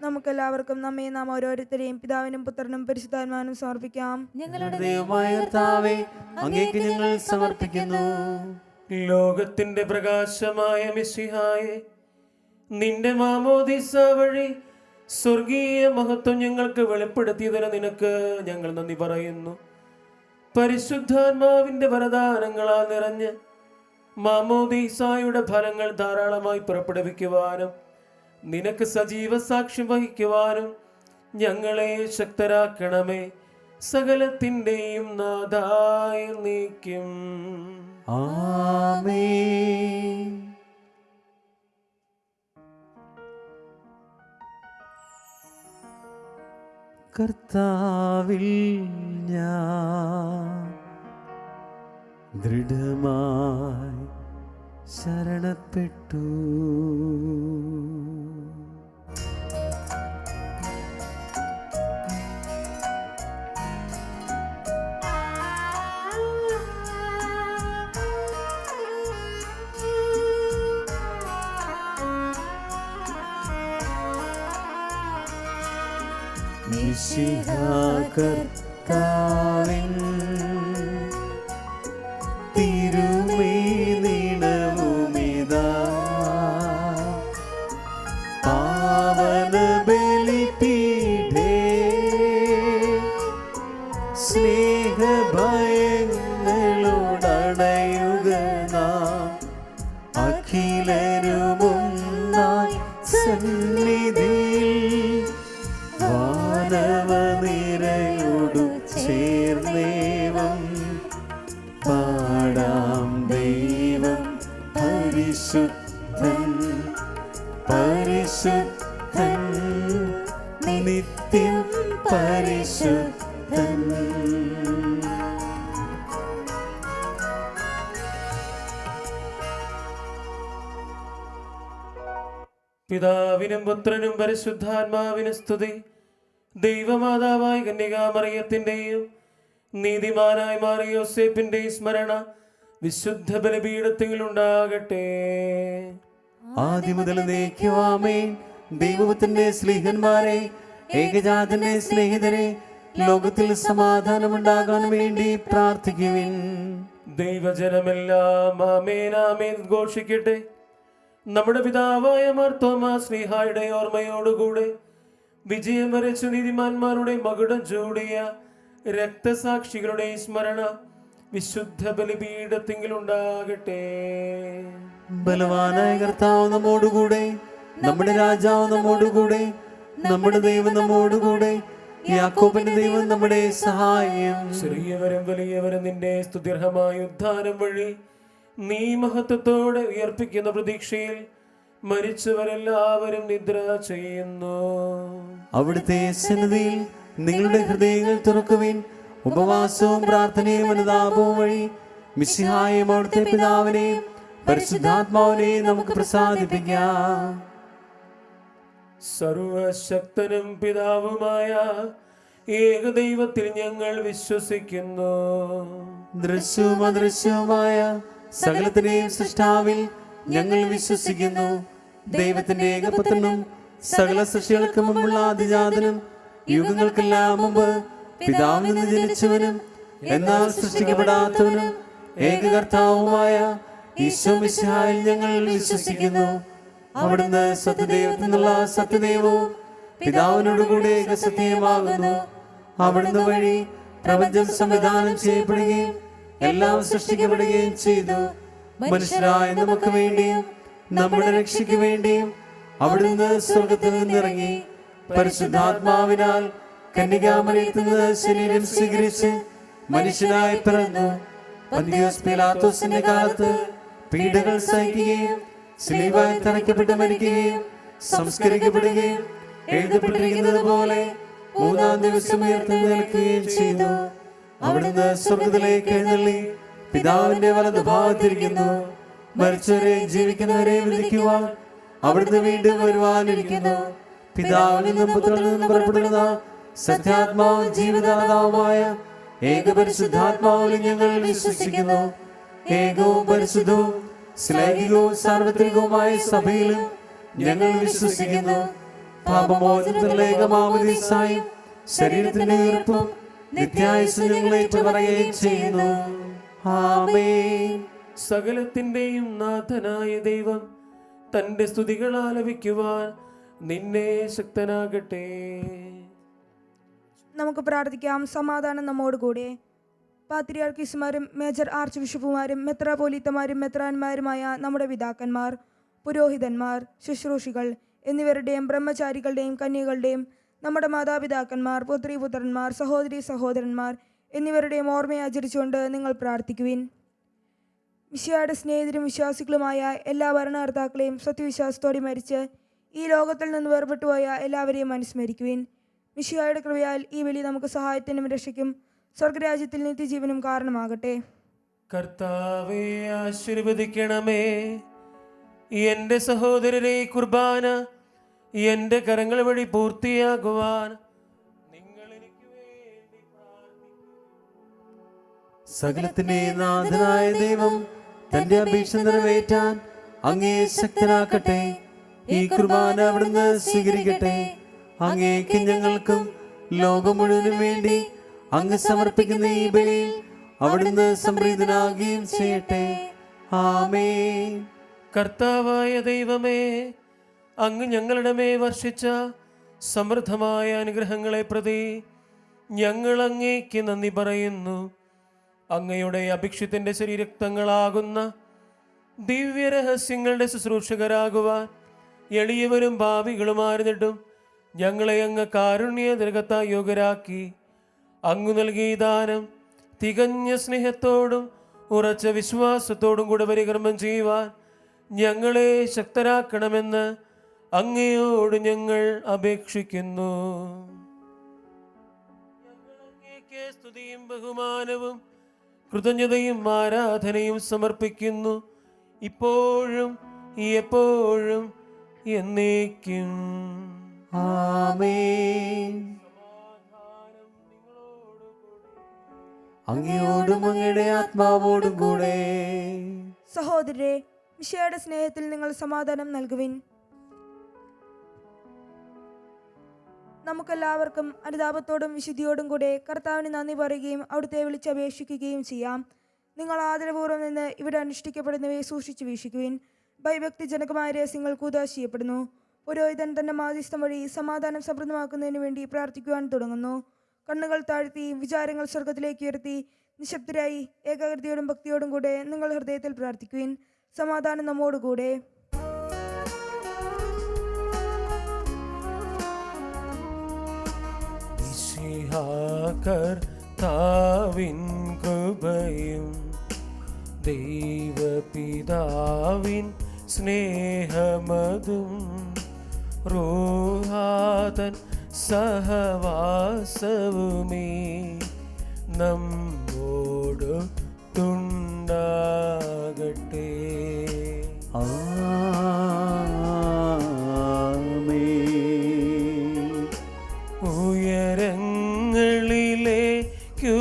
നമുക്കെല്ലാവർക്കും നാം ഓരോരുത്തരെയും പിതാവിനും പുത്രനും പരിശുദ്ധാത്മാവിനും സമർപ്പിക്കാം. ഞങ്ങളുടെ ദൈവമായ കർത്താവേ, അങ്ങേക്ക് ഞങ്ങൾ സമർപ്പിക്കുന്നു. ലോകത്തിന്റെ പ്രകാശമായ മിശിഹായെ, നിന്റെ മാമോദിസ വഴി സ്വർഗീയ മഹത്വം ഞങ്ങൾക്ക് വെളിപ്പെടുത്തിയതിന് നിനക്ക് ഞങ്ങൾ നന്ദി പറയുന്നു. പരിശുദ്ധാത്മാവിന്റെ വരദാനങ്ങളാൽ നിറഞ്ഞ് മാമോദീസായുടെ ഫലങ്ങൾ ധാരാളമായി പുറപ്പെടുവിക്കുവാനും നിനക്ക് സജീവ സാക്ഷ്യം വഹിക്കുവാനും ഞങ്ങളെ ശക്തരാക്കണമേ. സകലത്തിന്റെയും നാഥായ നീക്കും. ആമേൻ. കർത്താവിൽ ഞാൻ ദൃഢമായി ശരണപ്പെട്ടു. മിശിഹാ കർത്താവിൻ തിരുമേനിടവുമിതാ പാവന ബലിപീഠേ സ്നേഹഭയങ്ങളോടണയുക നാം അഖിലരുമൊന്നായി സന്നിധിയിൽ വാനവനിരയോടു ചേർന്നേവം പാടാം. ദൈവം പരിശുദ്ധൻ പരിശുദ്ധൻ നിത്യം പരിശുദ്ധൻ. പിതാവിനും പുത്രനും പരിശുദ്ധാത്മാവിനും സ്തുതി. ദൈവമാതാവായ കന്യകാമറിയത്തിന്റെയും നീതിമാനായ മാർ യോസേപ്പിന്റെയും സ്മരണ വിശുദ്ധ ബലിപീഠത്തിൽ ഉണ്ടാകട്ടെ. ആദ്യം മുതൽ ആമേൻ. ദൈവത്തിന്റെ സ്നേഹന്മാരെ, ഏകജാതന്റെ സ്നേഹിതരെ, ലോകത്തിൽ സമാധാനമുണ്ടാകാൻ വേണ്ടി പ്രാർത്ഥിക്കുവിൻ. ദൈവജനമെല്ലാം ആമേൻ ആമേൻ ഘോഷിക്കട്ടെ. നമ്മുടെ പിതാവായ മാർ തോമാസ് ശ്ലീഹായുടെ ഓർമ്മയോടുകൂടെ വിജയം വരച്ച നീതിമാന്മാരുടെ മകുടം ചൂടിയ രക്തസാക്ഷികളുടെ സ്മരണ വിശുദ്ധ ബലിപീഠത്തിൽ ഉണ്ടാകട്ടെ. ബലവാനായ കർത്താവ് നമ്മോടുകൂടെ, നമ്മുടെ രാജാവ് നമ്മോടുകൂടെ, നമ്മുടെ ദൈവം നമ്മോടുകൂടെ, യാക്കോബിന്റെ ദൈവം നമ്മുടെ സഹായം. ചെറിയവരും വലിയവരും നിന്റെ സ്തുത്യർഹമായ ഉദ്ധാനം വഴി നീ മഹത്വത്തോടെ ഉയർപ്പിക്കുന്ന പ്രതീക്ഷയിൽ മരിച്ചവരെല്ലാവരും നിദ്ര ചെയ്യുന്നു. അവിടുത്തെ സന്നിധിയിൽ നിങ്ങളുടെ ഹൃദയങ്ങൾ തുറക്കുവിൻ. ഉപവാസവും പ്രാർത്ഥനയും അനുതാപവും വഴി മിശിഹായെയും അവിടുത്തെ പിതാവിനെയും പരിശുദ്ധാത്മാവിനെയും നമുക്ക് പ്രസാദിപ്പിക്കാം. സർവശക്തനും പിതാവുമായ ഏകദൈവത്തിൽ ഞങ്ങൾ വിശ്വസിക്കുന്നു. ദൃശ്യവും അദൃശ്യവുമായ സകലത്തിന്റെയും സൃഷ്ടാവിൽ ഞങ്ങൾ വിശ്വസിക്കുന്നു. ദൈവത്തിന്റെ ഏകപുത്രനും സകല സൃഷ്ടികൾക്ക് മുമ്പുള്ള ആദിജാതനും യുഗങ്ങൾക്കെല്ലാം മുമ്പ് പിതാവിൽ നിന്ന് ജനിച്ചവനും എന്നാൽ സൃഷ്ടിക്കപ്പെടാത്തവനും ഏകകർത്താവുമായ ഈശോ മിശിഹായിൽ ഞങ്ങൾ വിശ്വസിക്കുന്നു. അവിടുന്ന് സത്യദൈവത്തിൽ നിന്നുള്ള സത്യദൈവവും പിതാവിനോടുകൂടെ സത്യമാകുന്നു. അവിടുന്ന് വഴി പ്രപഞ്ചം സംവിധാനം ചെയ്യപ്പെടുകയും എല്ലാം സൃഷ്ടിക്കപ്പെടുകയും ചെയ്തു. മനുഷ്യരായ നമുക്ക് വേണ്ടിയും നമ്മുടെ രക്ഷയ്ക്ക് വേണ്ടിയും അവിടുന്ന് സ്വർഗത്തിൽ നിന്നിറങ്ങി പരിശുദ്ധാത്മാവിനാൽ കന്യകാമറിയത്തിൽ നിന്ന് ശരീരം സ്വീകരിച്ച് മനുഷ്യനായി പിറന്നു. പന്തിയോസ് പീലാത്തോസിന്റെ കാലത്ത് പീഡകൾ സഹിക്കുകയും സ്ലീവായി തറയ്ക്കപ്പെട്ട് മരിക്കുകയും സംസ്കരിക്കപ്പെടുകയും എഴുതപ്പെട്ടിരിക്കുന്നത് പോലെ മൂന്നാം ദിവസം ഉയർത്തെഴുന്നേൽക്കുകയും ചെയ്തു. അവിടുന്ന് സ്വർഗത്തിലേക്ക് എഴുന്നള്ളി പിതാവിന്റെ വലത് ഭാഗത്തിരിക്കുന്നു. മരിച്ചവരെ ജീവിക്കുന്നവരെ വിധിക്കുവാൻ അവിടുന്ന് വീണ്ടും വരുവാനിരിക്കുന്നു. പിതാവിൽ നിന്നും പുത്രനിൽ നിന്നും പുറപ്പെടുന്ന സത്യാത്മാവും ജീവദാതാവുമായ ഏകപരിശുദ്ധാത്മാവിലും ഞങ്ങൾ വിശ്വസിക്കുന്നു. ഏകവും പരിശുദ്ധവും ശ്ലൈഹികവും സാർവത്രികവുമായ സഭയിലും ഞങ്ങൾ വിശ്വസിക്കുന്നു. പാപമോചനത്തിനുള്ള ഏകമാമോദീസായും ശരീരത്തിന്റെ ഉയർപ്പും നിത്യായുസ്സും ഞങ്ങൾ ഏറ്റുപറയുകയും ചെയ്യുന്നു. ആമേൻ. സകലത്തിന്റെയും നാഥനായ ദൈവം തന്റെ സ്തുതികൾ ആലപിക്കുവാൻ നിന്നെ ശക്തനാകട്ടെ. നമുക്ക് പ്രാർത്ഥിക്കാം. സമാധാനം നമ്മോടുകൂടെ. പാത്രിയാർക്കീസുമാരും മേജർ ആർച്ച് ബിഷപ്പുമാരും മെത്രാപോലീത്തമാരും മെത്രാന്മാരുമായ നമ്മുടെ പിതാക്കന്മാർ, പുരോഹിതന്മാർ, ശുശ്രൂഷികൾ എന്നിവരുടെയും ബ്രഹ്മചാരികളുടെയും കന്യകളുടെയും നമ്മുടെ മാതാപിതാക്കന്മാർ, പുത്രീപുത്രന്മാർ, സഹോദരി സഹോദരന്മാർ എന്നിവരുടെയും ഓർമ്മയെ ആചരിച്ചുകൊണ്ട് നിങ്ങൾ പ്രാർത്ഥിക്കുവിൻ. മിശിഹായുടെ സ്നേഹിതരും വിശ്വാസികളുമായ എല്ലാ ഭരണകർത്താക്കളെയും സത്യവിശ്വാസത്തോടെ മരിച്ച് ഈ ലോകത്തിൽ നിന്ന് വേർപെട്ടുപോയ എല്ലാവരെയും അനുസ്മരിക്കുവിൻ. മിശിഹായുടെ കൃപയാൽ ഈ ബലി നമുക്ക് സഹായത്തിനും രക്ഷയ്ക്കും സ്വർഗരാജ്യത്തിൽ നിത്യജീവനും കാരണമാകട്ടെ. കർത്താവേ, ആശീർവദിക്കണമേ. എന്റെ സഹോദരരെ, കുർബാന എന്റെ കരങ്ങൾ വഴി പൂർത്തിയാകുവാൻ നിങ്ങൾ എനിക്ക് വേണ്ടി സകലത്തിന്റെ നാഥനായ ദൈവം തന്റെ അപേക്ഷ നിറവേറ്റാൻ അങ്ങേ ശക്തനാക്കട്ടെ. ഈ കുർബാന അവിടുന്ന് സ്വീകരിക്കട്ടെ. അങ്ങേക്ക് ഞങ്ങൾക്കും ലോകം മുഴുവനും വേണ്ടി അങ്ങ് സമർപ്പിക്കുന്ന ഈ ബലിയിൽ അവിടുന്ന് സംപ്രീതനാകുകയും ചെയ്യട്ടെ. ആമേൻ. കർത്താവായ ദൈവമേ, അങ്ങ് ഞങ്ങളുടെ മേൽ വർഷിച്ച സമൃദ്ധമായ അനുഗ്രഹങ്ങളെ പ്രതി ഞങ്ങൾ അങ്ങേക്ക് നന്ദി പറയുന്നു. അങ്ങയുടെ അഭിക്ഷിത്തിന്റെ ശരീരക്തങ്ങളാകുന്ന ദിവ്യരഹസ്യങ്ങളുടെ ശുശ്രൂഷകരാകുവാൻ എളിയവരും ഭാവികളുമായിരുന്നിട്ടും ഞങ്ങളെ അങ്ങ് കാരുണ്യദൃഗത്തായി യോഗ്യരാക്കി. അങ്ങ് നൽകിയ ദാനം തികഞ്ഞ സ്നേഹത്തോടും ഉറച്ച വിശ്വാസത്തോടും കൂടെ പരികർമ്മം ചെയ്യുവാൻ ഞങ്ങളെ ശക്തരാക്കണമെന്ന് അങ്ങയോട് ഞങ്ങൾ അപേക്ഷിക്കുന്നു. അങ്ങേക്ക് സ്തുതിയും ബഹുമാനവും കൃതജ്ഞതയും ആരാധനയും സമർപ്പിക്കുന്നു, ഇപ്പോഴും എപ്പോഴും എന്നേക്കും. ആമേൻ. അങ്ങയോടും അങ്ങയുടെ ആത്മാവോടും കൂടെ. സഹോദരരെ, മിശിഹായുടെ സ്നേഹത്തിൽ നിങ്ങൾ സമാധാനം നൽകുവിൻ. നമുക്കെല്ലാവർക്കും അനുതാപത്തോടും വിശുദ്ധിയോടും കൂടെ കർത്താവിന് നന്ദി പറയുകയും അവിടുത്തെ വിളിച്ചപേക്ഷിക്കുകയും ചെയ്യാം. നിങ്ങൾ ആദരപൂർവ്വം നിന്ന് ഇവിടെ അനുഷ്ഠിക്കപ്പെടുന്നവയെ സൂക്ഷിച്ചു വീക്ഷിക്കുവിൻ. ഭയഭക്തിജനകമായ രഹസ്യങ്ങൾ കൂതാശ ചെയ്യപ്പെടുന്നു. പുരോഹിതൻ തന്റെ മാധ്യസ്ഥം വഴി സമാധാനം സമൃദ്ധമാക്കുന്നതിന് വേണ്ടി പ്രാർത്ഥിക്കുവാൻ തുടങ്ങുന്നു. കണ്ണുകൾ താഴ്ത്തി വിചാരങ്ങൾ സ്വർഗത്തിലേക്ക് ഉയർത്തി നിശബ്ദരായി ഏകാഗ്രതയോടും ഭക്തിയോടും കൂടെ നിങ്ങൾ ഹൃദയത്തിൽ പ്രാർത്ഥിക്കുവിൻ. സമാധാനം നമ്മോടുകൂടെ. കർത്താവിൻ കൃപയും ദൈവപിതാവിൻ സ്നേഹമതും റൂഹാതൻ സഹവാസവുമേ നമ്മോട് തുണ്ടാകട്ടെ.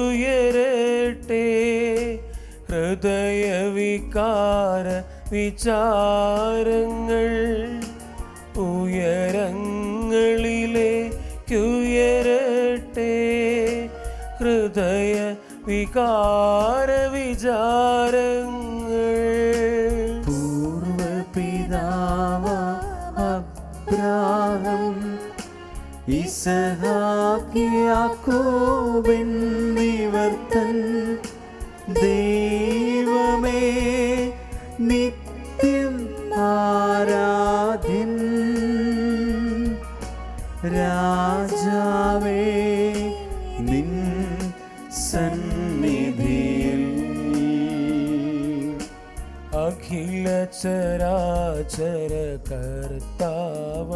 ഉയരങ്ങളിലേക്കുയരട്ടെ ഹൃദയവികാര വിചാരങ്ങൾ, ഉയരങ്ങളിലേക്കുയരട്ടെ ഹൃദയ വികാര വിചാരങ്ങൾ. പൂർവപിതാവ ഇസഹാക്ക് യാക്കോബ് എന്നിവർ തൻ ദൈവമേ നിത്യം ആരാധ്യൻ. രാജാവേ നിൻ സന്നിധിയിൽ അഖില ചരാചര കർത്താവ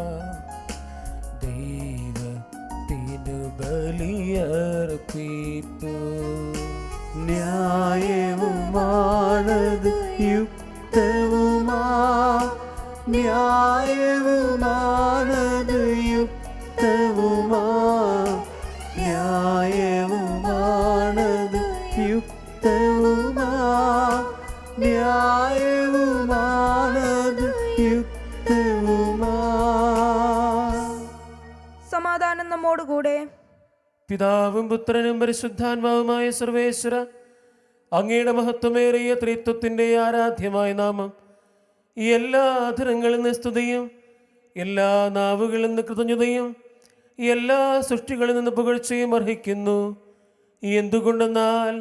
ദൈവത്തിനു ബലിയർപ്പിപ്പു. ന്യായവുമാണത് യുക്തവുമാ, ന്യായവുമാണത് യുക്തവുമാ, ന്യായവുമാണത് യുക്തവുമാ, ന്യായവുമാണത് യുക്തവുമാ. സമാധാനം നമ്മോടുകൂടെ. പിതാവും പുത്രനും പരിശുദ്ധാത്മാവുമായ സർവേശ്വര, അങ്ങയുടെ മഹത്വമേറിയ ത്രിത്വത്തിൻ്റെ ആരാധ്യമായ നാമം ഈ എല്ലാ അധരങ്ങളിൽ നിന്ന് സ്തുതിയും എല്ലാ നാവുകളിൽ നിന്ന് കൃതജ്ഞതയും എല്ലാ സൃഷ്ടികളിൽ നിന്ന് പുകഴ്ചയും അർഹിക്കുന്നു. എന്തുകൊണ്ടെന്നാൽ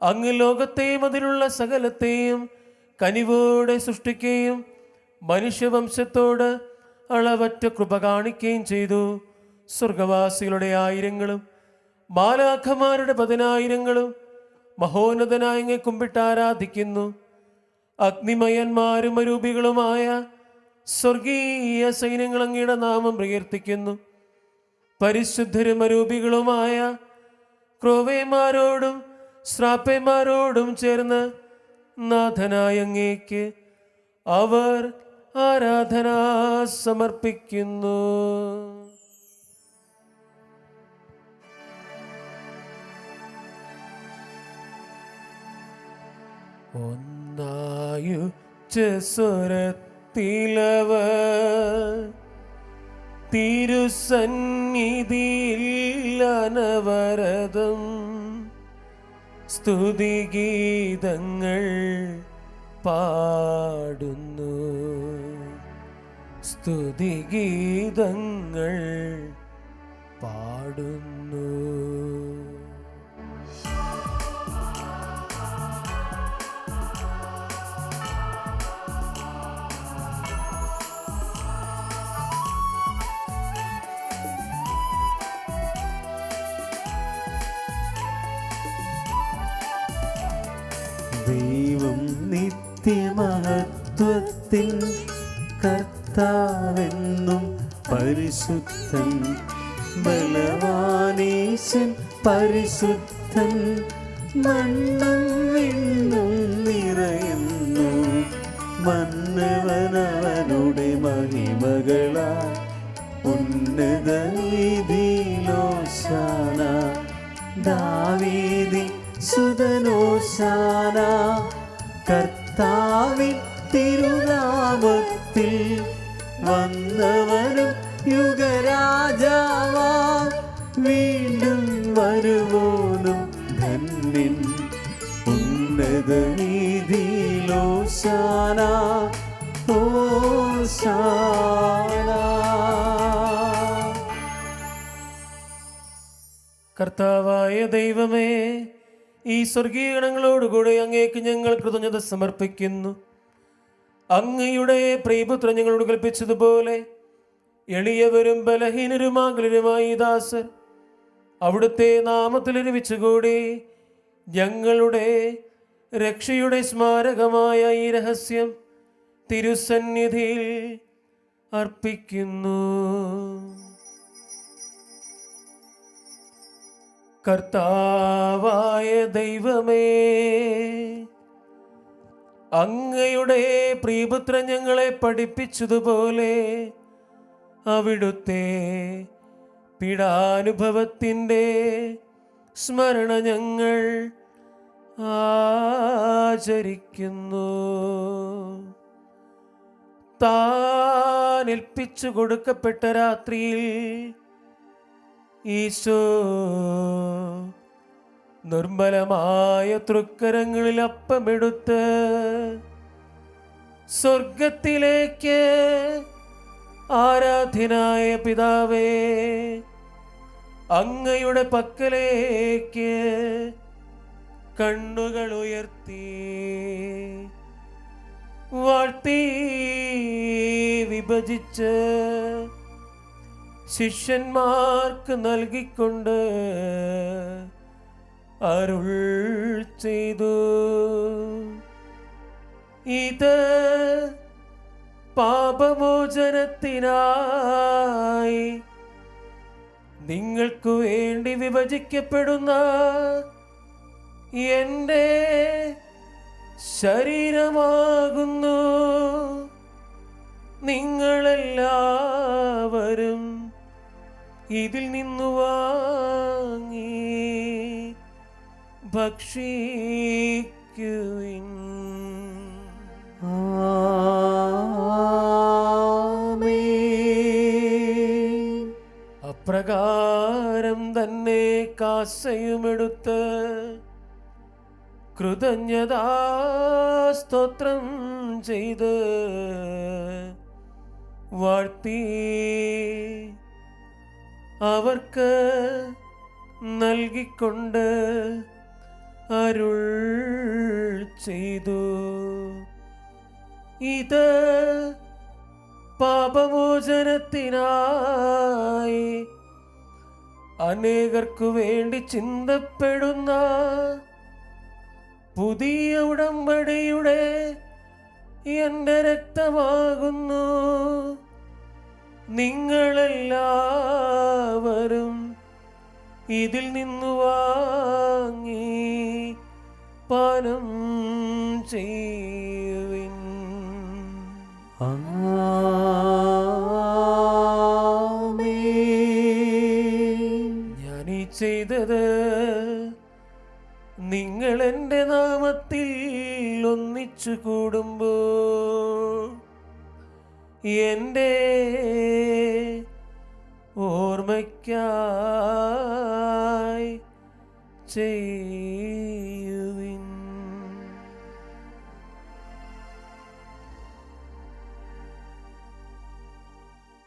അങ്ങ് ലോകത്തെയും അതിലുള്ള സകലത്തെയും കനിവോടെ സൃഷ്ടിക്കുകയും മനുഷ്യവംശത്തോട് അളവറ്റ കൃപ കാണിക്കുകയും ചെയ്തു. സ്വർഗവാസികളുടെ ആയിരങ്ങളും മാലാഖമാരുടെ 10,000ങ്ങളും മഹോന്നതനായ അങ്ങയെ കുമ്പിട്ട് ആരാധിക്കുന്നു. അഗ്നിമയന്മാരും അരൂപികളുമായ സ്വർഗീയ സൈന്യങ്ങൾ അങ്ങയുടെ നാമം പ്രകീർത്തിക്കുന്നു. പരിശുദ്ധരും അരൂപികളുമായ ക്രോവേമാരോടും ശ്രാപ്പേമാരോടും ചേർന്ന് നാഥനായ അങ്ങേക്ക് അവർ ആരാധന സമർപ്പിക്കുന്നു. സ്വരത്തിലവർ തിരുസന്നിധിയിൽ അനവരതം സ്തുതിഗീതങ്ങൾ പാടുന്നു, സ്തുതിഗീതങ്ങൾ പാടുന്നു. ദൈവം നിത്യമഹത്വത്തിൻ കർത്താവെന്നും പരിശുദ്ധൻ, ബലവാനീശൻ പരിശുദ്ധൻ, മണ്ണും വിണ്ണും നിറയുന്നു മന്നവനവനുടെ മഹിമകളാ. ഉന്നത വീതിയിലോശാന, ദാവീദിൻ സുതനോശാന. കർത്താവിൻ തിരുനാമത്തിൽ വന്നവനും യുഗരാജാവാ, വീണ്ടും വരുവോനും ധന്യൻ. ഉന്നത വീതിയിലോശാന, ഓശാന. കർത്താവായ ദൈവമേ, ഈ സ്വർഗീയഗണങ്ങളോടുകൂടെ അങ്ങേക്ക് ഞങ്ങൾ കൃതജ്ഞത സമർപ്പിക്കുന്നു. അങ്ങയുടെ പ്രിയപുത്രൻ ഞങ്ങളോട് കൽപ്പിച്ചതുപോലെ എളിയവരും ബലഹീനരുമാകലരുമായി ദാസർ അവിടുത്തെ നാമത്തിൽ ഒരുമിച്ചുകൂടി ഞങ്ങളുടെ രക്ഷയുടെ സ്മാരകമായ ഈ രഹസ്യം തിരുസന്നിധിയിൽ അർപ്പിക്കുന്നു. കർത്താവായ ദൈവമേ, അങ്ങയുടെ പ്രിയപുത്രൻ ഞങ്ങളെ പഠിപ്പിച്ചതുപോലെ അവിടുത്തെ പീഡാനുഭവത്തിൻ്റെ സ്മരണ ഞങ്ങൾ ആചരിക്കുന്നു. താൻ ഏൽപ്പിച്ചു കൊടുക്കപ്പെട്ട രാത്രിയിൽ ഈശോ നിർമ്മലമായ തൃക്കരങ്ങളിൽ അപ്പമെടുത്ത് സ്വർഗത്തിലേക്ക് ആരാധ്യനായ പിതാവേ അങ്ങയുടെ പക്കലേക്ക് കണ്ണുകൾ ഉയർത്തി വാഴ്ത്തി വിഭജിച്ച് ശിഷ്യന്മാർക്ക് നൽകിക്കൊണ്ട് അരുൾ ചെയ്തു, ഇത് പാപമോചനത്തിനായി നിങ്ങൾക്കു വേണ്ടി വിഭജിക്കപ്പെടുന്ന എൻ്റെ ശരീരമാകുന്നു. നിങ്ങളെല്ലാവരും ഇതിൽ നിന്നു വാങ്ങി ഭക്ഷിക്കുവിൻ. അപ്രകാരം തന്നെ കാസയുമെടുത്ത് കൃതജ്ഞതാ സ്തോത്രം ചെയ്ത് വാഴ്ത്തി അവർക്ക് നൽകിക്കൊണ്ട് അരുൾ ചെയ്തു, ഇത് പാപമോചനത്തിനായി അനേകർക്കു വേണ്ടി ചിന്തപ്പെടുന്ന പുതിയ ഉടമ്പടിയുടെ എൻ്റെ രക്തമാകുന്നു. നിങ്ങളെല്ലാവരും ഇതിൽ നിന്നു വാങ്ങി പാനം ചെയ്യുവിൻ. ഞാനീ ചെയ്തത് നിങ്ങൾ എൻ്റെ നാമത്തിൽ ഒന്നിച്ചു കൂടുമ്പോൾ എൻ്റെ ഓർമ്മയ്ക്കായി ചെയ്യുവിൻ.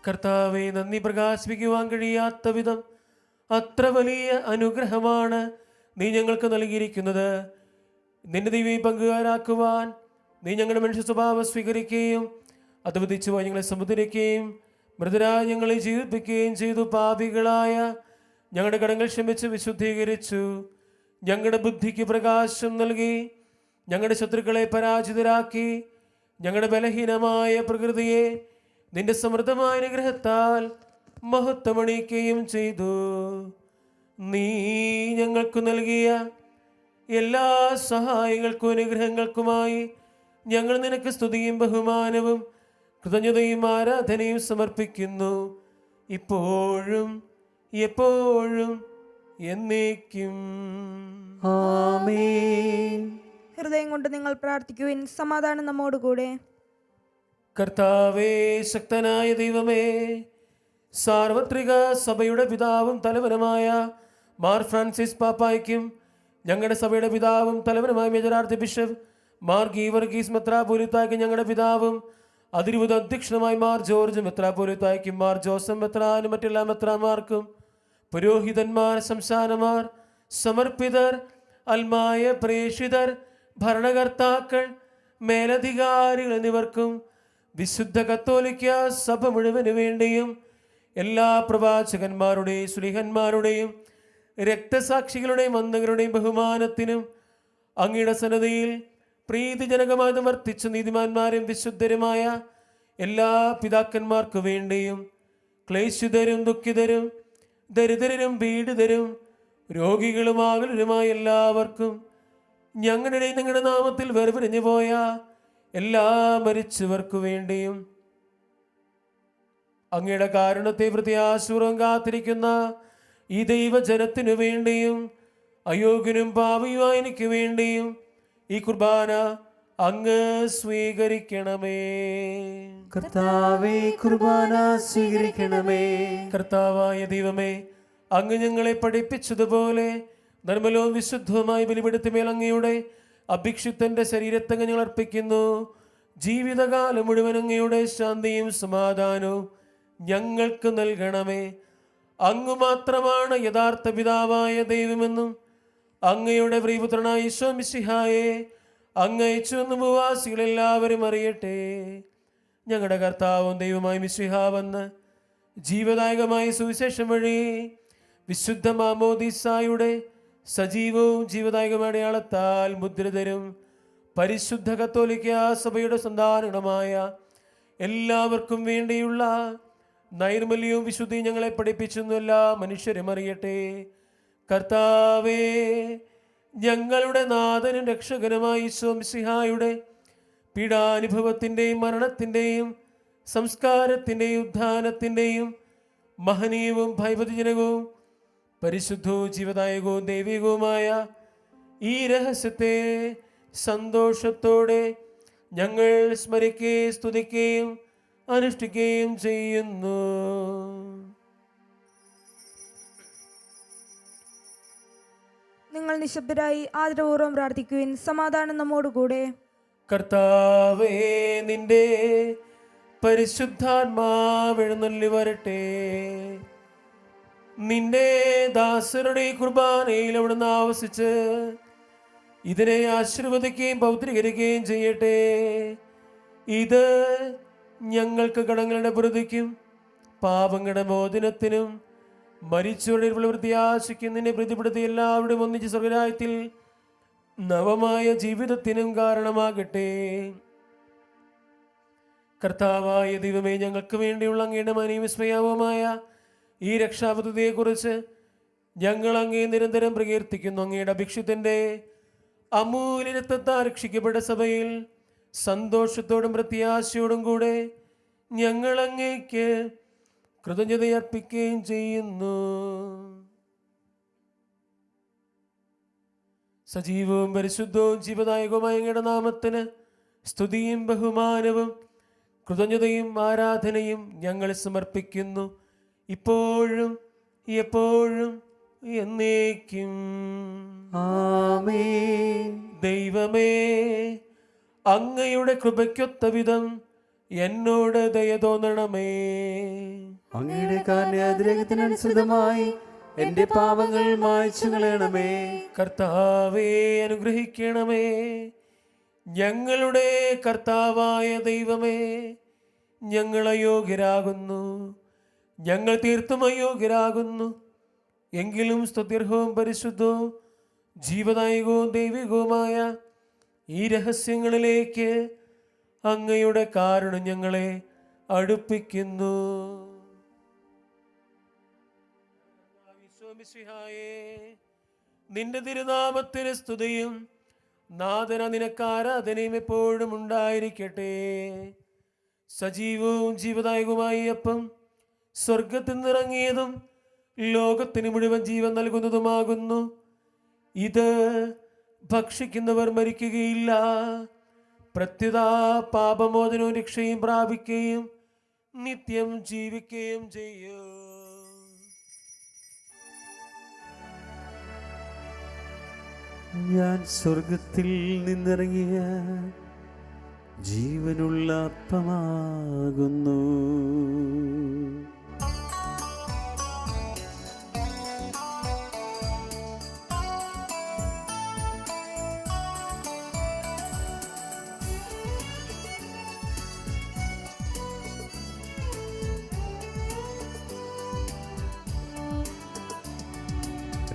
കർത്താവെ, നന്ദി പ്രകാശിപ്പിക്കുവാൻ കഴിയാത്ത വിധം അത്ര വലിയ അനുഗ്രഹമാണ് നീ ഞങ്ങൾക്ക് നൽകിയിരിക്കുന്നത്. നിന്റെ ദൈവീ പങ്കുകാരാക്കുവാൻ നീ ഞങ്ങളുടെ മനുഷ്യ സ്വഭാവം സ്വീകരിക്കുകയും അധപതിച്ചു പോയി ഞങ്ങളെ സമുദ്രിക്കുകയും മൃതരായ ഞങ്ങളെ ജീവിപ്പിക്കുകയും ചെയ്തു. പാപികളായ ഞങ്ങളുടെ കടങ്ങൾ ക്ഷമിച്ച് വിശുദ്ധീകരിച്ചു. ഞങ്ങളുടെ ബുദ്ധിക്ക് പ്രകാശം നൽകി ഞങ്ങളുടെ ശത്രുക്കളെ പരാജിതരാക്കി. ഞങ്ങളുടെ ബലഹീനമായ പ്രകൃതിയെ നിന്റെ സമൃദ്ധമായ അനുഗ്രഹത്താൽ മഹത്വമണിയിക്കുകയും ചെയ്തു. നീ ഞങ്ങൾക്ക് നൽകിയ എല്ലാ സഹായങ്ങൾക്കും അനുഗ്രഹങ്ങൾക്കുമായി ഞങ്ങൾ നിനക്ക് സ്തുതിയും ബഹുമാനവും കൃതജ്ഞതയും ആരാധനയും സമർപ്പിക്കുന്നു, ഇപ്പോഴും എപ്പോഴും എന്നേക്കും. ആമേൻ. ഹൃദയം കൊണ്ട് നിങ്ങൾ പ്രാർത്ഥിക്കുവിൻ. സമാധാനം നമ്മോടുകൂടെ. കർത്താവേ, ശക്തനായ ദൈവമേ, സാർവത്രിക സഭയുടെ പിതാവും തലവനുമായ മാർ ഫ്രാൻസിസ് പാപ്പായ്ക്കും ഞങ്ങളുടെ സഭയുടെ പിതാവും തലവനുമായ മേജർ ബിഷപ്പ് മാർ ഗീവർഗീസ് മെത്രാപ്പോലീത്തായ്ക്കും ഞങ്ങളുടെ പിതാവും അതിരൂപത അധ്യക്ഷനുമായി മാർ ജോർജ് മെത്രാപ്പോലീത്തായ്ക്കും മാർ ജോസഫ് മെത്രാനും മറ്റെല്ലാ മെത്രാന്മാർക്കും പുരോഹിതന്മാർ, സംസ്ഥാനമാർ, സമർപ്പിതർ, അൽമായ പ്രേക്ഷിതർ, ഭരണകർത്താക്കൾ, മേലധികാരികൾ എന്നിവർക്കും വിശുദ്ധ കത്തോലിക്ക സഭ മുഴുവന് വേണ്ടിയും എല്ലാ പ്രവാചകന്മാരുടെയും ശ്രീഹന്മാരുടെയും രക്തസാക്ഷികളുടെയും അന്തങ്ങളുടെയും ബഹുമാനത്തിനും അങ്ങയുടെ സന്നദ്ധയിൽ പ്രീതിജനകമായി വർത്തിച്ച നീതിമാന്മാരും വിശുദ്ധരുമായ എല്ലാ പിതാക്കന്മാർക്കു വേണ്ടിയും ക്ലേശിതരും ദുഃഖിതരും ദരിദ്രരും പീഡിതരും രോഗികളുമാകലുമായ എല്ലാവർക്കും ഞങ്ങളുടെ നിങ്ങളുടെ നാമത്തിൽ വേർപിരിഞ്ഞു പോയ എല്ലാ മരിച്ചവർക്കു വേണ്ടിയും അങ്ങയുടെ കാരുണ്യത്തെ പ്രത്യാശപൂർവം കാത്തിരിക്കുന്ന ഈ ദൈവജനത്തിനു വേണ്ടിയും അയോഗ്യനും പാപിയുമായ എനിക്ക് വേണ്ടിയും ഈ കുർബാന അങ്ങ് സ്വീകരിക്കണമേ. കർത്താവേ, കുർബാന സ്വീകരിക്കണമേ. കർത്താവായ ദൈവമേ, അങ്ങ് ഞങ്ങളെ പഠിപ്പിച്ചതുപോലെ നിർമ്മലവും വിശുദ്ധവുമായി ബലിപീഠത്തിന്മേൽ അങ്ങയുടെ അഭിക്ഷിപ്തന്റെ ശരീരത്തെ ഞങ്ങൾ അർപ്പിക്കുന്നു. ജീവിതകാലം മുഴുവൻ അങ്ങയുടെ ശാന്തിയും സമാധാനവും ഞങ്ങൾക്ക് നൽകണമേ. അങ്ങ് മാത്രമാണ് യഥാർത്ഥ പിതാവായ ദൈവമെന്നും അങ്ങയുടെ പ്രിയപുത്രനായ ഈശോ മിശിഹായെ അങ്ങ് അയച്ചുവെന്ന് ഭൂവാസികളെല്ലാവരും അറിയട്ടെ. ഞങ്ങളുടെ കർത്താവും ദൈവമായ മിശിഹ വന്ന് ജീവദായകമായ സുവിശേഷം വഴി വിശുദ്ധ മാമോദീസായുടെ സജീവവും ജീവദായകമായ അടയാളത്താൽ മുദ്രിതരും പരിശുദ്ധ കത്തോലിക്ക സഭയുടെ സന്താനമായ എല്ലാവർക്കും വേണ്ടിയുള്ള നൈർമല്യവും വിശുദ്ധിയും ഞങ്ങളെ പഠിപ്പിച്ചെന്നും എല്ലാ മനുഷ്യരും അറിയട്ടെ. കർത്താവേ, ഞങ്ങളുടെ നാഥനും രക്ഷകനുമായ ഈശോ മിശിഹായുടെ പീഡാനുഭവത്തിൻ്റെയും മരണത്തിൻ്റെയും സംസ്കാരത്തിൻ്റെയും ഉത്ഥാനത്തിൻ്റെയും മഹനീയവും ഭയഭജനകവും പരിശുദ്ധവും ജീവദായകവും ദൈവികവുമായ ഈ രഹസ്യത്തെ സന്തോഷത്തോടെ ഞങ്ങൾ സ്മരിക്കുകയും സ്തുതിക്കുകയും അനുഷ്ഠിക്കുകയും ചെയ്യുന്നു. നിങ്ങൾ നിശബ്ദരായി ആദരപൂർവ്വം പ്രാർത്ഥിക്കുവിൻ. സമാധാനം നമ്മോടുകൂടെ. കർത്താവേ, നിന്റെ പരിശുദ്ധാത്മാവ് എഴുന്നള്ളി വരട്ടെ. നിന്റെ ദാസരുടെ കുർബാനയിൽ അവിടുന്ന് ആവസിച്ച് ഇതിനെ ആശീർവദിക്കുകയും പൗത്രീകരിക്കുകയും ചെയ്യട്ടെ. ഇത് ഞങ്ങൾക്ക് കടങ്ങളുടെ പ്രതിക്കും പാപങ്ങളുടെ മോചനത്തിനും മരിച്ചവരുടെ പ്രത്യാശിക്കും നിന്നെ പ്രതിപ്പെടുത്തി എല്ലാവരും ഒന്നിച്ച് സ്വർഗരാജ്യത്തിൽ നവമായ ജീവിതത്തിനും കാരണമാകട്ടെ. കർത്താവായ ദൈവമേ, ഞങ്ങൾക്ക് വേണ്ടിയുള്ള അങ്ങയുടെ മനീവിസ്മയാവുമായ ഈ രക്ഷാപദ്ധതിയെക്കുറിച്ച് ഞങ്ങൾ അങ്ങേ നിരന്തരം പ്രകീർത്തിക്കുന്നു. അങ്ങയുടെ അഭിഷിക്തന്റെ അമൂല്യ രക്തത്താൽ രക്ഷിക്കപ്പെട്ട സഭയിൽ സന്തോഷത്തോടും പ്രത്യാശയോടും കൂടെ ഞങ്ങൾ അങ്ങേക്ക് കൃതജ്ഞതയർപ്പിക്കുകയും ചെയ്യുന്നു. സജീവവും പരിശുദ്ധവും ജീവദായകവുമായ അങ്ങയുടെ നാമത്തിന് സ്തുതിയും ബഹുമാനവും കൃതജ്ഞതയും ആരാധനയും ഞങ്ങൾ സമർപ്പിക്കുന്നു, ഇപ്പോഴും എപ്പോഴും എന്നേക്കും. ആമേൻ. ദൈവമേ, അങ്ങയുടെ കൃപയ്ക്കൊത്ത വിധം എന്നോട് ദയ തോന്നണമേ. അങ്ങയുടെ കാരുണ്യാതിരേകത്തിനനുസൃതമായി എന്റെ പാപങ്ങൾ മായ്ച്ചു കളയണമേ. കർത്താവേ, അനുഗ്രഹിക്കണമേ. ഞങ്ങളുടെ കർത്താവായ ദൈവമേ, ഞങ്ങൾ അയോഗ്യരാകുന്നു, ഞങ്ങൾ തീർത്തും അയോഗ്യരാകുന്നു. എങ്കിലും സ്തുത്യർഹവും പരിശുദ്ധവും ജീവദായകവും ദൈവികവുമായ ഈ രഹസ്യങ്ങളിലേക്ക് അങ്ങയുടെ കാരുണ്യം ഞങ്ങളെ അടുപ്പിക്കുന്നു. നിന്റെ തിരുനാമത്തിന് സ്തുതിയും നാഥന നിനക്ക് ആരാധനയും എപ്പോഴും ഉണ്ടായിരിക്കട്ടെ. സജീവവും ജീവദായകവുമായി അപ്പം സ്വർഗത്തിൽ നിന്നിറങ്ങിയതും ലോകത്തിന് മുഴുവൻ ജീവൻ നൽകുന്നതുമാകുന്നു. ഇത് ഭക്ഷിക്കുന്നവർ മരിക്കുകയില്ല, പ്രത്യുത പാപമോചനവും രക്ഷയും പ്രാപിക്കുകയും നിത്യം ജീവിക്കുകയും ചെയ്യും. ഞാൻ സ്വർഗത്തിൽ നിന്നിറങ്ങിയ ജീവനുള്ള അപ്പമാകുന്നു.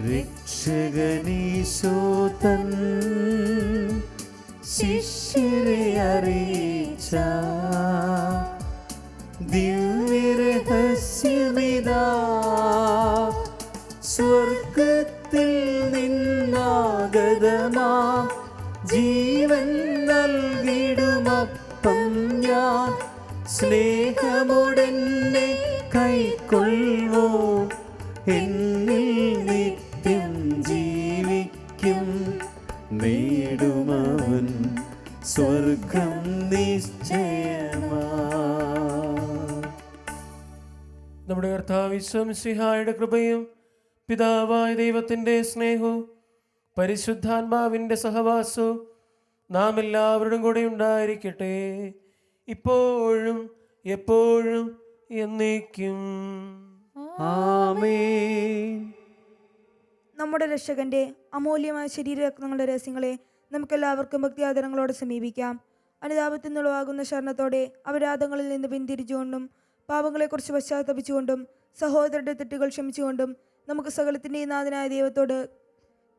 രക്ഷകനീശോ തൻ ശിഷ്യരെ അറിയിച്ച ദിവ്യരഹസ്യമിതാ, സ്വർഗത്തിൽ നിന്നാഗതമാ ജീവൻ നൽകിടുമപ്പം ഞാൻ, സ്നേഹമുടനെ കൈക്കൊള്ളുവോ എന്നിൽ നിത്യം ജീവിക്കും, നേടുമവൻ സ്വർഗം നിശ്ചയമാ. നമ്മുടെ കർത്താവ് ഈശോ മിശിഹായുടെ കൃപയും പിതാവായ ദൈവത്തിൻ്റെ സ്നേഹവും പരിശുദ്ധാത്മാവിൻ്റെ സഹവാസവും നാം എല്ലാവരുടെയും കൂടെ ഉണ്ടായിരിക്കട്ടെ, ഇപ്പോഴും എപ്പോഴും എന്നേക്കും. ആമേൻ. നമ്മുടെ രക്ഷകന്റെ അമൂല്യമായ ശരീരരത്നങ്ങളുടെ രഹസ്യങ്ങളെ നമുക്കെല്ലാവർക്കും ഭക്തിയാദരങ്ങളോടെ സമീപിക്കാം. അനുതാപത്തിൽ നിന്നുളവാകുന്ന ശരണത്തോടെ അപരാധങ്ങളിൽ നിന്ന് പിന്തിരിച്ചുകൊണ്ടും പാപങ്ങളെക്കുറിച്ച് പശ്ചാത്തപിച്ചുകൊണ്ടും സഹോദരരുടെ തെറ്റുകൾ ക്ഷമിച്ചുകൊണ്ടും നമുക്ക് സകലത്തിൻ്റെയും നാഥനായ ദൈവത്തോട്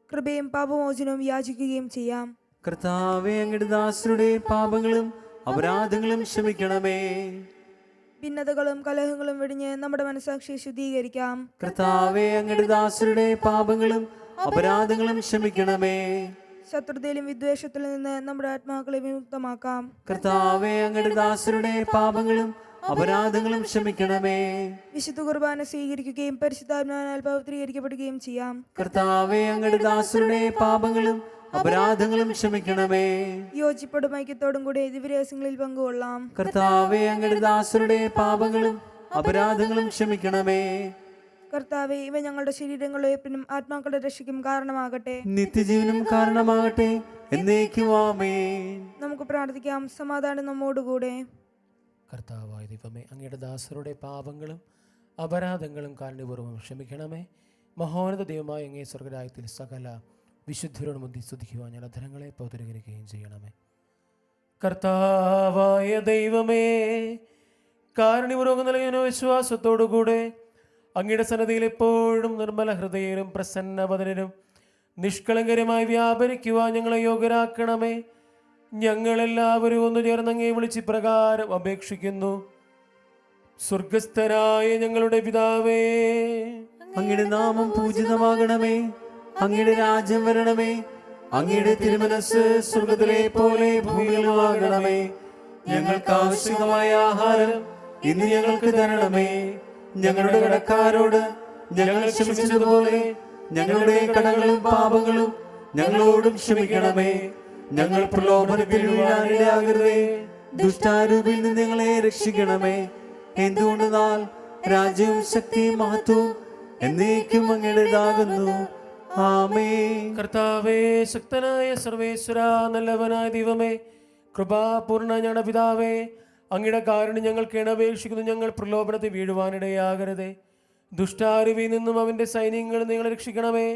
കൃപയും പാപമോചനവും യാചിക്കുകയും ചെയ്യാം. കർത്താവേ, അങ്ങയുടെ ദാസരുടെ പാപങ്ങളും അപരാധങ്ങളും ക്ഷമിക്കണമേ. ഭിന്നതകളും കലഹങ്ങളും വെടിഞ്ഞ് നമ്മുടെ മനസ്സാക്ഷിയെ ശുദ്ധീകരിക്കാം. കർത്താവേ, അങ്ങയുടെ ദാസരുടെ പാപങ്ങളും അപരാധങ്ങളും ക്ഷമിക്കണമേ. ശത്രുതയിലും വിദ്വേഷത്തിലും നിന്ന് നമ്മുടെ ആത്മാക്കളെ വിമുക്തമാക്കാം. കർത്താവേ, അങ്ങയുടെ ദാസരുടെ പാപങ്ങളും അപരാധങ്ങളും ക്ഷമിക്കണമേ. വിശുദ്ധ കുർബാന സ്വീകരിക്കുകയും പരിശുദ്ധാത്മാവിനാൽ പവിത്രീകരിക്കപ്പെടുകയും ചെയ്യാം. കർത്താവേ, അങ്ങയുടെ ദാസരുടെ പാപങ്ങളും അപരാധങ്ങളും ക്ഷമിക്കണമേ. യോജിപ്പോടും ഐക്യത്തോടും കൂടി ദിവ്യരഹസ്യങ്ങളിൽ പങ്കുകൊള്ളാം. കർത്താവേ, അങ്ങയുടെ ദാസരുടെ പാപങ്ങളും അപരാധങ്ങളും ക്ഷമിക്കണമേ. കർത്താവെ, ഇവ ഞങ്ങളുടെ ശരീരങ്ങളുടെ ഉയർപ്പിനും ആത്മാക്കളുടെ രക്ഷയ്ക്കും കാരണമാകട്ടെ. നിത്യജീവനും കാരണമാകട്ടെ. എന്നേക്കും ആമേൻ. നമുക്ക് പ്രാർത്ഥിക്കാം. സമാധാനം നമ്മോടുകൂടെ. കർത്താവായ ദൈവമേ, അങ്ങയുടെ ദാസരുടെ പാപങ്ങളും അപരാധങ്ങളും കാരുണ്യപൂർവ്വം ക്ഷമിക്കണമേ. മഹോന്നത ദൈവമായ അങ്ങേ സ്വർഗരാജ്യത്തിൽ സകല വിശുദ്ധരോട് മുന്തി സ്തുതിക്കുവാൻ ഞാൻ അധരങ്ങളെ പൗത്രീകരിക്കുകയും ചെയ്യണമേ. കർത്താവായ ദൈവമേ, കാരുണ്യപൂർവ്വം നൽകിയ വിശ്വാസത്തോടുകൂടെ അങ്ങയുടെ സന്നദ്ധിയിൽ എപ്പോഴും നിർമ്മല ഹൃദയരും പ്രസന്നവദനരും നിഷ്കളങ്കരമായി വ്യാപരിക്കുവാൻ ഞങ്ങളെ യോഗ്യരാക്കണമേ. ഞങ്ങളെല്ലാവരും ഒന്നു ചേർന്ന് അങ്ങേ വിളിച്ച് പ്രകാരം അപേക്ഷിക്കുന്നു. സ്വർഗസ്ഥനായ ഞങ്ങളുടെ പിതാവേ, അങ്ങയുടെ നാമം പൂജിതമാകണമേ. അങ്ങയുടെ രാജ്യം വരണമേ. അങ്ങയുടെ തിരുമനസ് സ്വർഗത്തിലെ പോലെ ഭൂമിയിലുമാകണമേ. ഞങ്ങൾക്ക് ആവശ്യമായ ആഹാരം ഇന്ന് ഞങ്ങൾക്ക് തരണമേ. ഞങ്ങളുടെ കടക്കാരോട് ഞങ്ങൾ ക്ഷമിച്ചതുപോലെ ഞങ്ങളുടെ കടങ്ങളും പാപങ്ങളും ഞങ്ങളോടും ക്ഷമിക്കണമേ. ഞങ്ങൾ പ്രലോഭനത്തിൽ വീഴാനിടയാകരുതേ. ദുഷ്ടാരൂപിയിൽ നിന്ന് ഞങ്ങളെ രക്ഷിക്കണമേ. എന്തുകൊണ്ടെന്നാൽ രാജ്യവും ശക്തിയും മഹത്വവും എന്നേക്കും അങ്ങയുടേതാകുന്നു. ആമേൻ. കർത്താവേ, ശക്തനായ സർവേശ്വര, നല്ലവനായ ദൈവമേ, കൃപാപൂർണ്ണ ഞങ്ങളുടെ പിതാവേ, അങ്ങയുടെ കാരുണ്യം ഞങ്ങൾക്ക് അപേക്ഷിക്കുന്നു. ഞങ്ങൾ പ്രലോഭനത്തിൽ വീഴുവാനിടയാകരുതേ. ദുഷ്ടാരൂപിയിൽ നിന്നും അവൻ്റെ സൈന്യങ്ങളിൽ നിങ്ങളെ രക്ഷിക്കണമേ.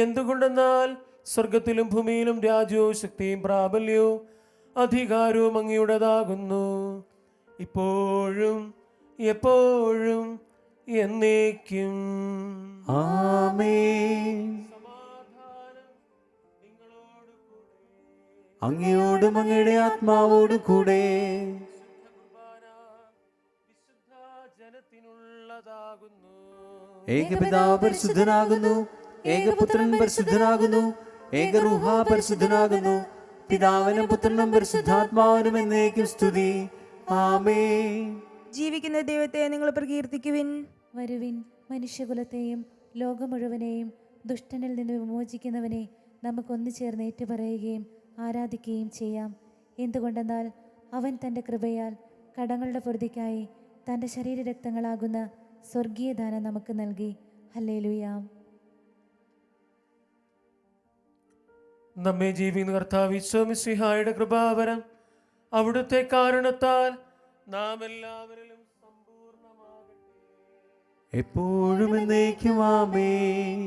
എന്തുകൊണ്ടെന്നാൽ സ്വർഗത്തിലും ഭൂമിയിലും രാജ്യവും ശക്തിയും പ്രാബല്യവും അധികാരവും അങ്ങയുടേതാകുന്നു, ഇപ്പോഴും എപ്പോഴും എന്നേക്കും. ആമേൻ. അങ്ങയോടും അങ്ങയുടെ ആത്മാവോടും കൂടെ. ഏകപിതാവ് പരിശുദ്ധനാകുന്നു. ഏകപുത്രൻ പരിശുദ്ധനാകുന്നു. ഏകറൂഹ പരിശുദ്ധനാകുന്നു. പിതാവിനും പുത്രനും പരിശുദ്ധാത്മാവിനും എന്നേക്കും സ്തുതി. ആമേൻ. ജീവിക്കുന്ന ദൈവത്തെ നിങ്ങൾ പ്രകീർത്തിക്കുവിൻ. വരുവിൻ, മനുഷ്യകുലത്തെയും ലോകം മുഴുവനെയും ദുഷ്ടനിൽ നിന്ന് വിമോചിക്കുന്നവനെ നമുക്കൊന്നു ചേർന്ന് ഏറ്റുപറയുകയും ആരാധിക്കുകയും ചെയ്യാം. എന്തുകൊണ്ടെന്നാൽ അവൻ തൻ്റെ കൃപയാൽ കടങ്ങളുടെ പൊറുതിക്കായി തൻ്റെ ശരീരരക്തങ്ങളാകുന്ന സ്വർഗീയ ദാനം നമുക്ക് നൽകി. ഹല്ലേലൂയ. നമ്മെ ജീവിക്കുന്ന കർത്താവ് ഈശോ മിശിഹായുടെ കൃപാവരം അവിടുത്തെ കാരണത്താൽ നാം എല്ലാവരിലും സമ്പൂർണ്ണമാകട്ടെ. എപ്പോഴും എന്നേക്കും ആമേൻ.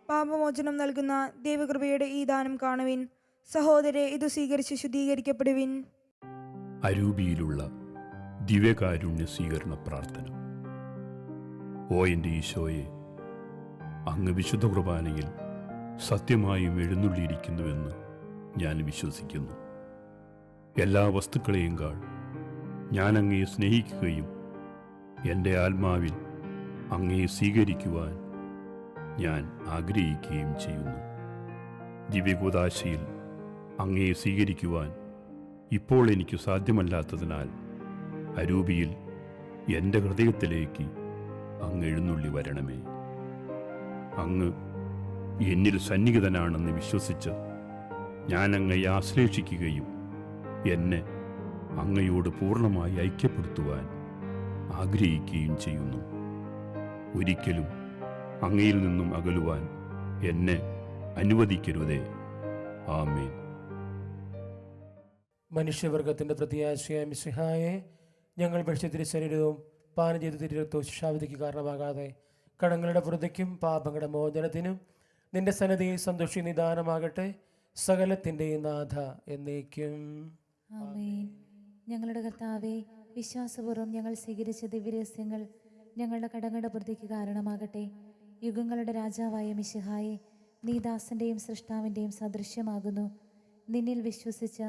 പാപമോചനം നൽകുന്ന ദൈവകൃപയുടെ ഈ ദാനം കാണുവിൻ. സഹോദരെ, ഇത് സ്വീകരിച്ച് ശുദ്ധീകരിക്കപ്പെടുവിൻ. അരൂപിയിലുള്ള ദിവ്യകാരുണ്യ സ്വീകരണ പ്രാർത്ഥന. ഓ എൻ്റെ ഈശോയെ, അങ്ങ് വിശുദ്ധ കുർബാനയിൽ സത്യമായും എഴുന്നള്ളിയിരിക്കുന്നുവെന്ന് ഞാൻ വിശ്വസിക്കുന്നു. എല്ലാ വസ്തുക്കളെയും കാൾ ഞാൻ അങ്ങയെ സ്നേഹിക്കുകയും എൻ്റെ ആത്മാവിൽ അങ്ങയെ സ്വീകരിക്കുവാൻ ഞാൻ ആഗ്രഹിക്കുകയും ചെയ്യുന്നു. ദിവ്യകൂദാശയിൽ അങ്ങയെ സ്വീകരിക്കുവാൻ ഇപ്പോൾ എനിക്ക് സാധ്യമല്ലാത്തതിനാൽ അരൂപിയിൽ എൻ്റെ ഹൃദയത്തിലേക്ക് അങ്ങ് എഴുന്നള്ളി വരണമേ. അങ്ങ് എന്നിൽ സന്നിഹിതനാണെന്ന് വിശ്വസിച്ച് ഞാൻ അങ്ങയെ ആശ്ലേഷിക്കുകയും എന്നെ അങ്ങയോട് പൂർണ്ണമായി ഐക്യപ്പെടുത്തുവാൻ ആഗ്രഹിക്കുകയും ചെയ്യുന്നു. ഒരിക്കലും അങ്ങയിൽ നിന്നും അകലുവാൻ എന്നെ അനുവദിക്കരുതേ. ആമേൻ. മനുഷ്യവർഗത്തിൻ്റെ പ്രത്യാശയായ മിശിഹായെ ഞങ്ങൾ ഭക്ഷ്യത്തിൻ്റെ ശരീരവും പാനം ചെയ്ത് തിരിരത്തോ ശിക്ഷാവിധിക്ക് കാരണമാകാതെ കടങ്ങളുടെ വൃതിക്കും പാപങ്ങളുടെ മോചനത്തിനും നിന്റെ സന്നദ്ധിയിൽ സന്തോഷി നിദാനമാകട്ടെ, സകലത്തിൻ്റെയും നാഥ എന്നേക്കും. ആമേൻ. ഞങ്ങളുടെ കർത്താവേ, വിശ്വാസപൂർവ്വം ഞങ്ങൾ സ്വീകരിച്ച ദിവ്യരഹസ്യങ്ങൾ ഞങ്ങളുടെ കടങ്ങളുടെ വൃദ്ധിക്ക് കാരണമാകട്ടെ. യുഗങ്ങളുടെ രാജാവായ മിശിഹായെ, നീ ദാസന്റെയും സൃഷ്ടാവിൻ്റെയും സദൃശ്യമാകുന്നു. നിന്നിൽ വിശ്വസിച്ച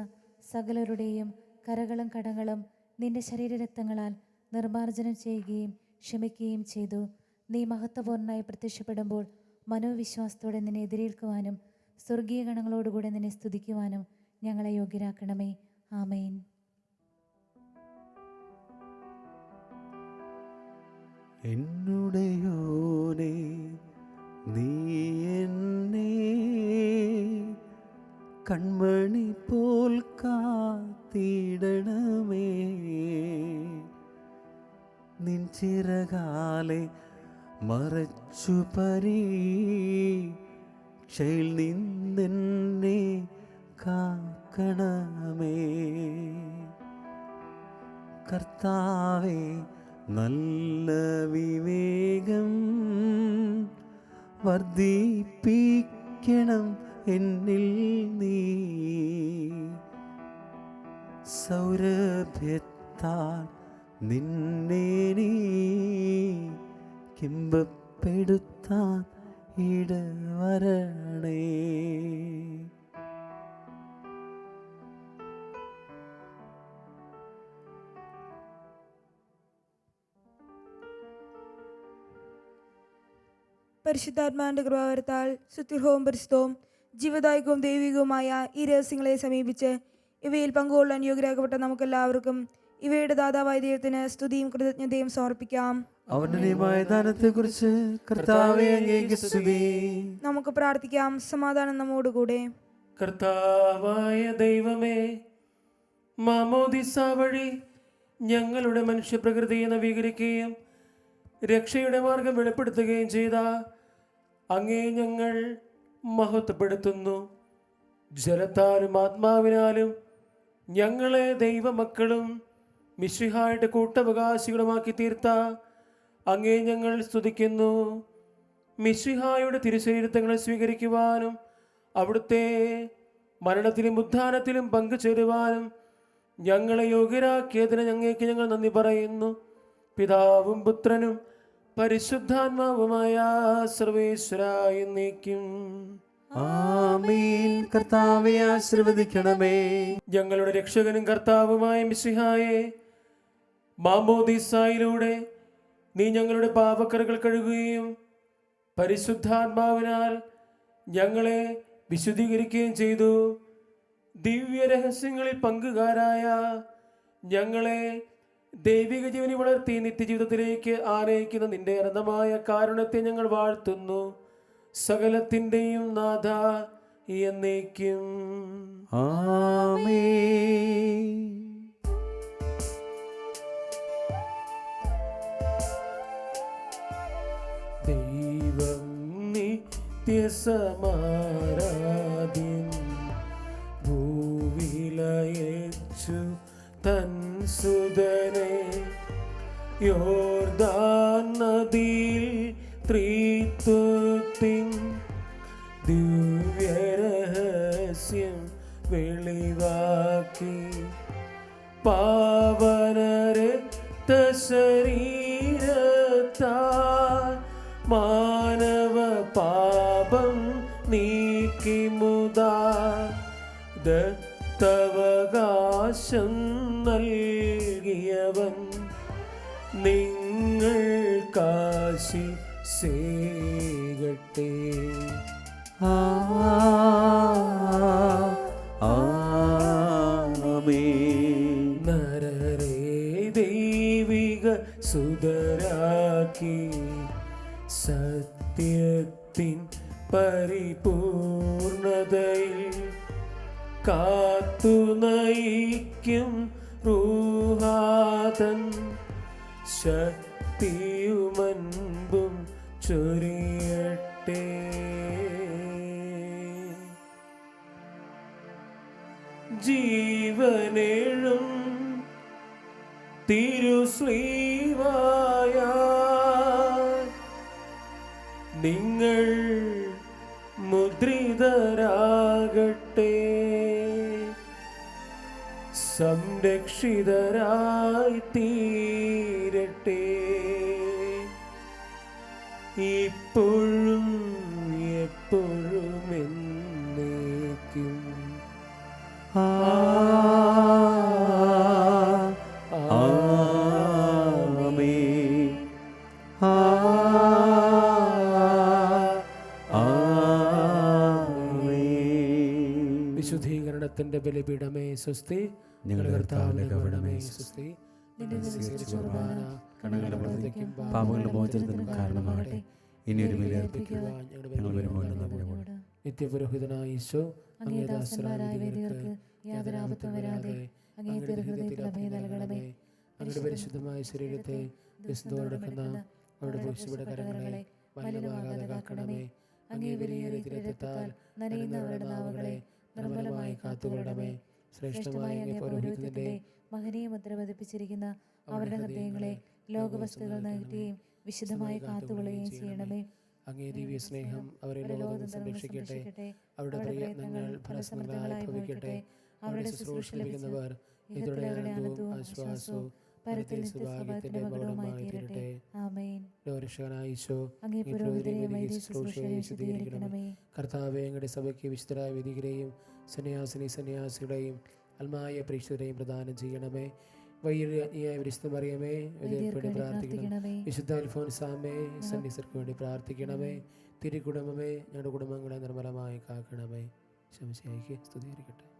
സകലരുടെയും കരകളും കടങ്ങളും നിന്റെ ശരീരരക്തങ്ങളാൽ നിർമ്മാർജ്ജനം ചെയ്യുകയും ക്ഷമിക്കുകയും ചെയ്തു. നീ മഹത്വപൂർണ്ണനായി പ്രത്യക്ഷപ്പെടുമ്പോൾ മനോവിശ്വാസത്തോടെ നിന്നെ എതിരേൽക്കുവാനും സ്വർഗീയ ഗണങ്ങളോടുകൂടെ നിന്നെ സ്തുതിക്കുവാനും ഞങ്ങളെ യോഗ്യരാക്കണമേ. ആമേൻ. എന്നുടയോനേ, നീ എന്നെ കൺമണി പോൽ കാത്തിടണമേ. നിൻ ചിറകാലെ മറച്ചു പരീക്ഷയിൽ നിന്നെന്നെ കാക്കണമേ. കർത്താവേ, നല്ല വിവേകം വർദ്ധിപ്പിക്കണം എന്നിൽ നീ. സൗരഭ്യത്താൽ നിന്നെ നീ കിമ്പപ്പെടുത്താൻ ഇടവരണേ. പരിശുദ്ധാത്മാവിന്റെ കൃപാവരത്താൽ സുത്യർഹവും പരിശുദ്ധവും ജീവദായകവും ദൈവികവുമായ ഈ രഹസ്യങ്ങളെ സമീപിച്ച് ഇവയിൽ പങ്കുകൊള്ളാൻ യോഗ്യരാക്കപ്പെട്ട നമുക്കെല്ലാവർക്കും ഇവയുടെ ദാതാവായ ദൈവത്തിന് സ്തുതിയും കൃതജ്ഞതയും സമർപ്പിക്കാം. അവന്റെ നിയമമായ ദാനത്തെക്കുറിച്ച് കർത്താവേ അങ്ങേക്ക് സ്തുതി. നമുക്ക് പ്രാർത്ഥിക്കാം. സമാധാനം നമ്മോടുകൂടെ. കർത്താവായ ദൈവമേ, മാമോദിസ വഴി ഞങ്ങളുടെ മനുഷ്യപ്രകൃതിയെ നവീകരിക്കുകയും രക്ഷയുടെ മാർഗം വെളിപ്പെടുത്തുകയും ചെയ്ത അങ്ങേ ഞങ്ങൾ മഹത്വപ്പെടുത്തുന്നു. ജലത്താലും ആത്മാവിനാലും ഞങ്ങളെ ദൈവമക്കളും മിശിഹായുടെ കൂട്ടവകാശികളുമാക്കി തീർത്ത അങ്ങേ ഞങ്ങൾ സ്തുതിക്കുന്നു. മിശിഹായുടെ തിരുശരീരത്തങ്ങളെ സ്വീകരിക്കുവാനും അവിടുത്തെ മരണത്തിലും ഉത്ഥാനത്തിലും പങ്കുചേരുവാനും ഞങ്ങളെ യോഗ്യരാക്കിയതിന് അങ്ങേക്ക് ഞങ്ങൾ നന്ദി പറയുന്നു. പിതാവും പുത്രനും പരിശുദ്ധാത്മാവുമായ സർവേശ്വരായ എന്നേക്കും. ആമേൻ. കർത്താവേ, ആശീർവദിക്കണമേ. ഞങ്ങളുടെ രക്ഷകനും കർത്താവുമായ മിശിഹായെ, മാമോദീസായിലൂടെ നീ ഞങ്ങളുടെ പാപക്കറകൾ കഴുകുകയും പരിശുദ്ധാത്മാവിനാൽ ഞങ്ങളെ വിശുദ്ധീകരിക്കുകയും ചെയ്തു. ദിവ്യ രഹസ്യങ്ങളിൽ പങ്കുകാരായ ഞങ്ങളെ ദൈവിക ജീവനി വളർത്തി നിത്യജീവിതത്തിലേക്ക് ആനയിക്കുന്ന നിന്റെ അനന്തമായ കാരുണ്യത്തെ ഞങ്ങൾ വാഴ്ത്തുന്നു. സകലത്തിൻ്റെയും നാഥ എന്നേക്കും. ആമേൻ. ദൈവം നിത്യസമാരാധ്യൻ, ഭൂവിലയച്ചു തൻ സുതനെ യോർദാൻ നദിയിൽ ത്രിത്വത്തിൻ ദിവ്യരഹസ്യം വെളിവാക്കി. പാവനരക്ത ശരീരത്താൽ മാനവ പാപം നീക്കി മുതാ ദത്തവകാശം നൽകിയവൻ നിങ്ങൾക്കാശി സേകട്ടെ. ആമേൻ. നരരെ ദൈവിക സുതരാക്കി സത്യത്തിൻ പരിപൂർണതയിൽ കാത്തു നയിക്കും റൂഹാതൻ ശക്തിയുമൻപും ചൊരിയട്ടെ. ജീവനേഴും തിരുശ്രീവാ നിങ്ങൾ മുദ്രിതരാകട്ടെ, സംരക്ഷിതരായി തീരട്ടെ, ഇപ്പോഴും എപ്പോഴും എന്നേക്കും. ആമേൻ. ആമേൻ. വിശുദ്ധീകരണത്തിന്റെ ബലിപീഠമേ സ്വസ്തി, ഞങ്ങളുടെ കർത്താവിന്റെ കരുണമേ സ്വസ്തി. നിന്റെ സ്വീകരിച്ച കുർബാന കടങ്ങളുടെ പ്രതിക്കും പാപങ്ങളുടെ മോചനത്തിനും കാരണമാകട്ടെ. ഇനി ഒരു ബലി അർപ്പിക്കുവാൻ ഞങ്ങൾ വരുമ്പോൾ നമ്മോട് നിത്യപുരോഹിതനായ ഈശോ അങ്ങേ ദാസന്മാരായ വേദികർക്ക് യാതൊരു ആപത്തും വരാതെ അങ്ങേ തിരുഹൃദയത്തിൽ അഭയം നൽകണമേ. അങ്ങയുടെ പരിശുദ്ധമായ ശരീരത്തെ വിശുദ്ധോടെടുക്കുന്ന അവരുടെ ഭൂഷിയുടെ കരങ്ങളെ മലിനമാകാതെ കാക്കണമേ. അങ്ങേ വിലയേറിയ രക്തത്താൽ നനയുന്ന അവരുടെ നാവുകളെ നിർമ്മലമായി കാത്തുകൊള്ളണമേ. ശ്രേഷ്ഠമായ അങ്ങേ പൗരോഹിത്യത്തിന്റെ മഹനീയ മുദ്ര പതിപ്പിച്ചിരിക്കുന്ന അവരുടെ ഹൃദയങ്ങളെ ലോകവസ്തുക്കൾ നകറ്റുകയും വിശുദ്ധമായി കാത്തുകൊള്ളുകയും ചെയ്യണമേ. അങ്ങേ ദിവ്യ സ്നേഹം അവരെ ലോകത്തിൽ സംരക്ഷിക്കട്ടെ. അവരുടെ പ്രയത്നങ്ങൾ ഫലസമൃദ്ധങ്ങളായി ഭവിക്കട്ടെ. അവരുടെ ശുശ്രൂഷ ലഭിക്കുന്നവർ ഇതോടെ ആനന്ദവും ആശ്വാസവും പരത്തിൽ സൗഭാഗ്യത്തിന്റെ പകരവുമായി തീരട്ടെ. ആമേൻ. ലോകരക്ഷകനായ ഈശോ, അങ്ങേ പുരോഹിതരെയും വൈദിക ശുശ്രൂഷയെ വിശദീകരിക്കണമേ. കർത്താവേ, അങ്ങയുടെ സഭയ്ക്ക് വിശുദ്ധരായ വേദികരെയും സന്യാസിനിയുടെയും അൽമായ പ്രേക്ഷിതരെയും പ്രദാനം ചെയ്യണമേ. വൈദ്യായ വിശുദ്ധ മറിയമേ, വിധേയപ്പെട്ട് പ്രാർത്ഥിക്കണം. വിശുദ്ധ അൽഫോൻസാമേ, സന്യസ്തർക്ക് വേണ്ടി പ്രാർത്ഥിക്കണമേ. തിരുകുടുംബമേ, ഞങ്ങളുടെ കുടുംബങ്ങളെ നിർമ്മലമായി കാക്കണമേ. ശംശയ്ക്ക് സ്തുതിയായിരിക്കട്ടെ.